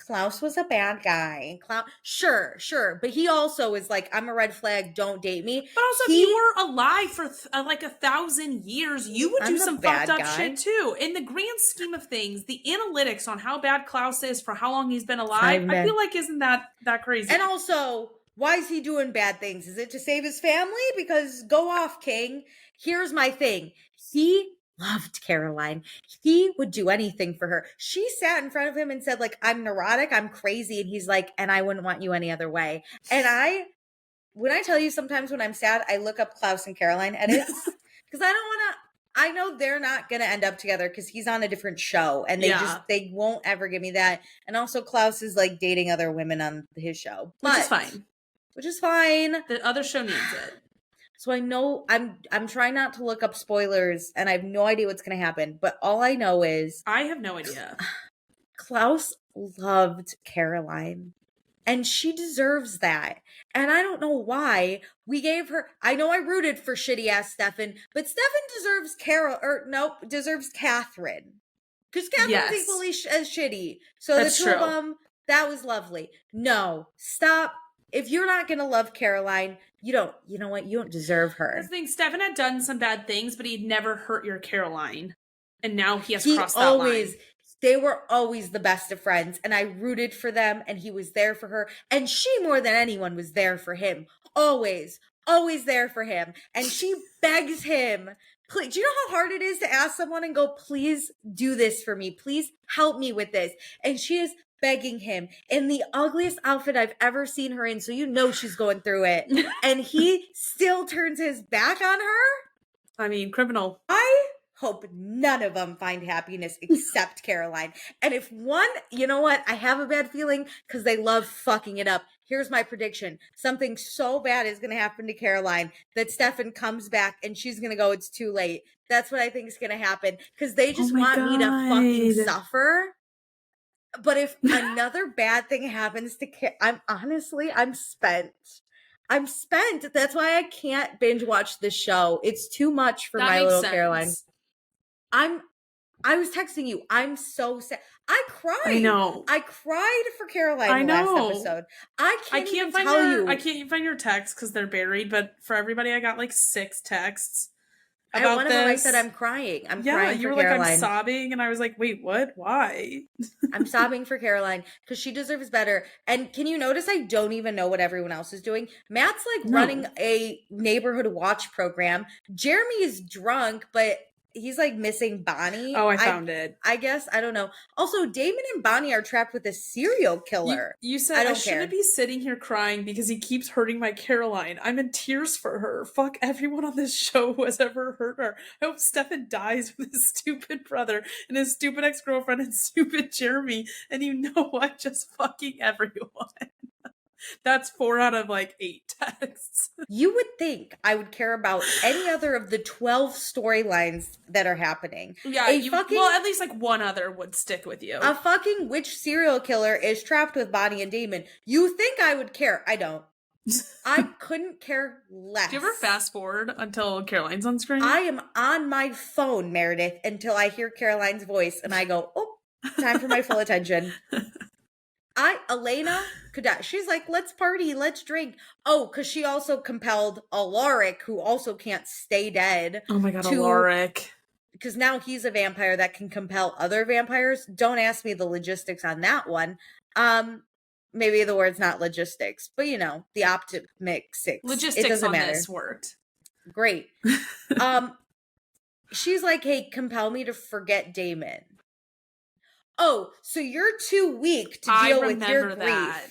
Klaus was a bad guy. Sure. But he also is like, I'm a red flag. Don't date me. But also, if you were alive for like 1,000 years, you would do some fucked up shit too. In the grand scheme of things, the analytics on how bad Klaus is for how long he's been alive, I feel like isn't that crazy. And also, why is he doing bad things? Is it to save his family? Because go off, King. Here's my thing. He loved Caroline. He would do anything for her. She sat in front of him and said, like, I'm neurotic, I'm crazy. And he's like, and I wouldn't want you any other way. And when I tell you sometimes when I'm sad, I look up Klaus and Caroline edits because I know they're not going to end up together because he's on a different show and they won't ever give me that. And also Klaus is like dating other women on his show. Which is fine. The other show needs it. So I know I'm trying not to look up spoilers and I have no idea what's going to happen. But all I know is I have no idea. Klaus loved Caroline and she deserves that. And I don't know why we gave her. I know I rooted for shitty ass Stefan, but Stefan deserves deserves Catherine because Catherine's equally as shitty. So the two of them, that was lovely. No, stop. If you're not going to love Caroline, you know what? You don't deserve her. I think Stefan had done some bad things, but he'd never hurt your Caroline. And now he has crossed that line. They were always the best of friends. And I rooted for them and he was there for her. And she more than anyone was there for him. Always there for him. And she begs him. Please, do you know how hard it is to ask someone and go, please do this for me. Please help me with this. And she is begging him in the ugliest outfit I've ever seen her in. So you know she's going through it. And he still turns his back on her. I mean, criminal. I hope none of them find happiness except Caroline. And if one, you know what? I have a bad feeling because they love fucking it up. Here's my prediction. Something so bad is going to happen to Caroline that Stefan comes back and she's going to go, it's too late. That's what I think is going to happen because they just want me to fucking suffer. But if another bad thing happens to I'm spent. I'm spent. That's why I can't binge watch this show. It's too much for my little Caroline. I was texting you. I'm so sad. I cried. I know. I cried for Caroline last episode. I can't find your texts because they're buried. But for everybody, I got like 6 texts. About one of them, I said, I'm crying. I'm crying for Caroline. Like, I'm sobbing. And I was like, wait, what? Why? I'm sobbing for Caroline because she deserves better. And can you notice I don't even know what everyone else is doing? Matt's like running a neighborhood watch program. Jeremy is drunk, but he's like missing Bonnie. Oh, I found it. I guess. I don't know. Also, Damon and Bonnie are trapped with a serial killer. You said I shouldn't be sitting here crying because he keeps hurting my Caroline. I'm in tears for her. Fuck everyone on this show who has ever hurt her. I hope Stefan dies with his stupid brother and his stupid ex-girlfriend and stupid Jeremy. And you know what? Just fucking everyone. That's 4 out of like 8 texts. You would think I would care about any other of the 12 storylines that are happening. Yeah, at least like one other would stick with you. A fucking witch serial killer is trapped with Bonnie and Damon. You think I would care? I don't. I couldn't care less. Do you ever fast forward until Caroline's on screen? I am on my phone, Meredith, until I hear Caroline's voice and I go, oh, time for my full attention. Elena, she's like, let's party, let's drink. Oh, because she also compelled Alaric, who also can't stay dead. Oh my god, Alaric. Because now he's a vampire that can compel other vampires. Don't ask me the logistics on that one. Maybe the word's not logistics, but you know, the optimics. Logistics, it doesn't on matter. This worked. Great. She's like, hey, compel me to forget Damon. Oh, so you're too weak to deal with your grief. That.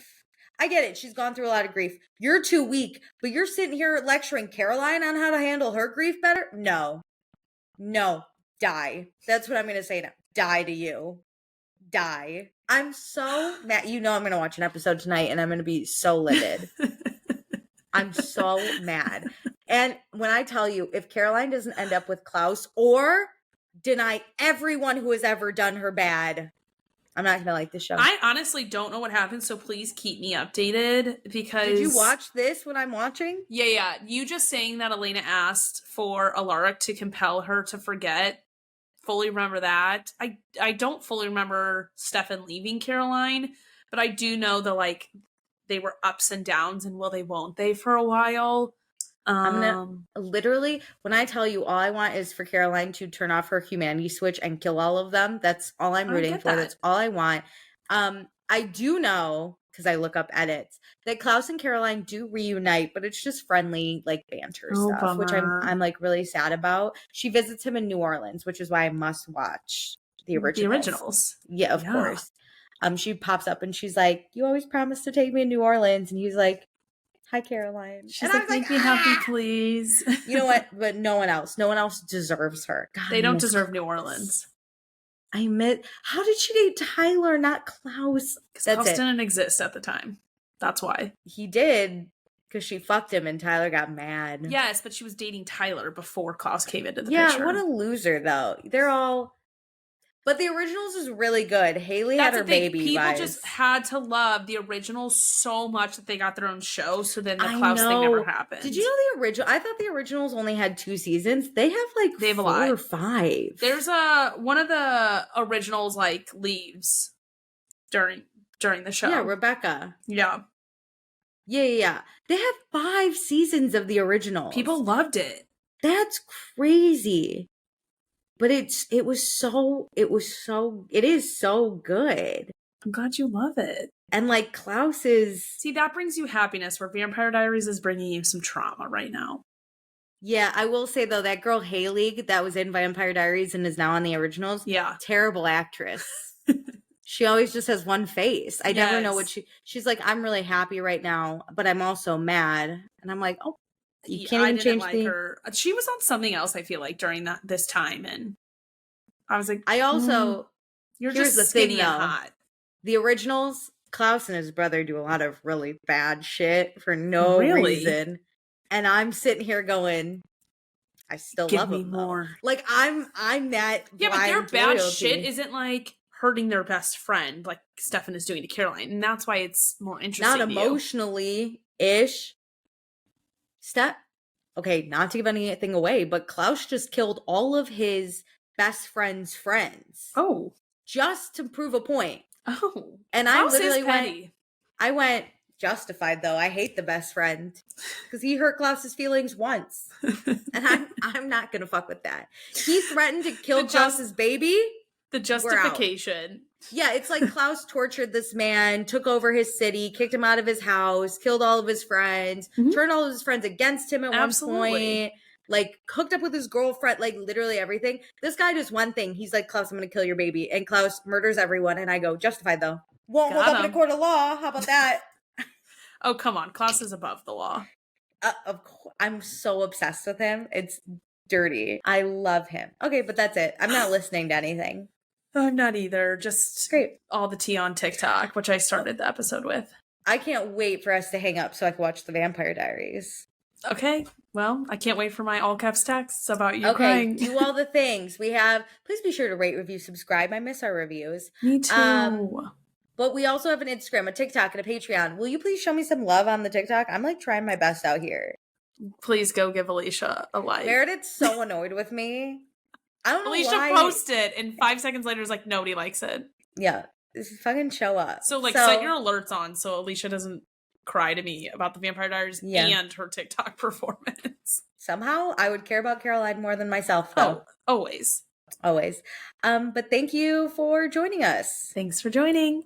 I get it. She's gone through a lot of grief. You're too weak, but you're sitting here lecturing Caroline on how to handle her grief better? No. Die. That's what I'm going to say now. Die to you. Die. I'm so mad. You know I'm going to watch an episode tonight and I'm going to be so livid. I'm so mad. And when I tell you, if Caroline doesn't end up with Klaus or deny everyone who has ever done her bad, I'm not going to like this show. I honestly don't know what happened, so please keep me updated because... Did you watch this when I'm watching? Yeah. You just saying that Elena asked for Alaric to compel her to forget. Fully remember that. I don't fully remember Stefan leaving Caroline, but I do know that, like, they were ups and downs and will they, won't they for a while. I'm gonna literally, when I tell you all I want is for Caroline to turn off her humanity switch and kill all of them. That's all I'm rooting for. That's all I want. I do know, because I look up edits, that Klaus and Caroline do reunite, but it's just friendly, like, banter stuff, bummer. Which I'm like really sad about. She visits him in New Orleans, which is why I must watch the originals. Yeah, of course. She pops up and she's like, "You always promised to take me to New Orleans," and he's like, "Hi, Caroline." She's and like, "Make me happy, please." You know what? But no one else deserves her. God, they don't deserve New Orleans. How did she date Tyler, not Klaus? Because Klaus didn't exist at the time. That's why. He did, because she fucked him and Tyler got mad. Yes, but she was dating Tyler before Klaus came into the Yeah, picture. what a loser, though. They're all... But the originals is really good. Haley had her baby. People just had to love the originals so much that they got their own show. So then the Klaus thing never happened. Did you know the original? I thought the originals only had 2 seasons. They have 4 or 5. There's one of the originals like leaves during the show. Yeah, Rebecca. Yeah. Yeah. They have 5 seasons of the original. People loved it. That's crazy. But it is so good. I'm glad you love it. And like Klaus is... See, that brings you happiness where Vampire Diaries is bringing you some trauma right now. Yeah, I will say though, that girl Haley that was in Vampire Diaries and is now on the originals. Yeah. Terrible actress. She always just has one face. I never know what she's like, "I'm really happy right now, but I'm also mad." And I'm like, "Oh, you can't even change her. She was on something else, I feel like, during this time, and I was like, I also you're just skinny and hot. The originals, Klaus and his brother do a lot of really bad shit for no reason, and I'm sitting here going, I still love them more. Like I'm that. Yeah, but their bad shit isn't like hurting their best friend like Stefan is doing to Caroline, and that's why it's more interesting. Not emotionally ish. Okay, not to give anything away, but Klaus just killed all of his best friend's friends. Oh. Just to prove a point. Oh. And Klaus I literally went, justified though. I hate the best friend. Because he hurt Klaus's feelings once. And I'm not gonna fuck with that. He threatened to kill Klaus's baby. The justification. Yeah, it's like Klaus tortured this man, took over his city, kicked him out of his house, killed all of his friends, turned all of his friends against him at one point, like hooked up with his girlfriend, like literally everything. This guy does one thing. He's like, "Klaus, I'm going to kill your baby." And Klaus murders everyone. And I go, justified though. Won't hold up in a court of law. How about that? Oh, come on. Klaus is above the law. Of course. I'm so obsessed with him. It's dirty. I love him. Okay, but that's it. I'm not listening to anything. I'm not either. Just great. All the tea on TikTok, which I started the episode with. I can't wait for us to hang up so I can watch the Vampire Diaries. Okay. Well, I can't wait for my all caps texts about you crying. Do all the things. Please be sure to rate, review, subscribe. I miss our reviews. Me too. But we also have an Instagram, a TikTok, and a Patreon. Will you please show me some love on the TikTok? I'm like trying my best out here. Please go give Alicia a like. Meredith's so annoyed with me. I don't know Alicia why. posted and 5 seconds later is like, nobody likes it. Yeah. Just fucking show up. So set your alerts on so Alicia doesn't cry to me about the Vampire Diaries and her TikTok performance. Somehow I would care about Caroline more than myself though. Oh, always. But thank you for joining us. Thanks for joining.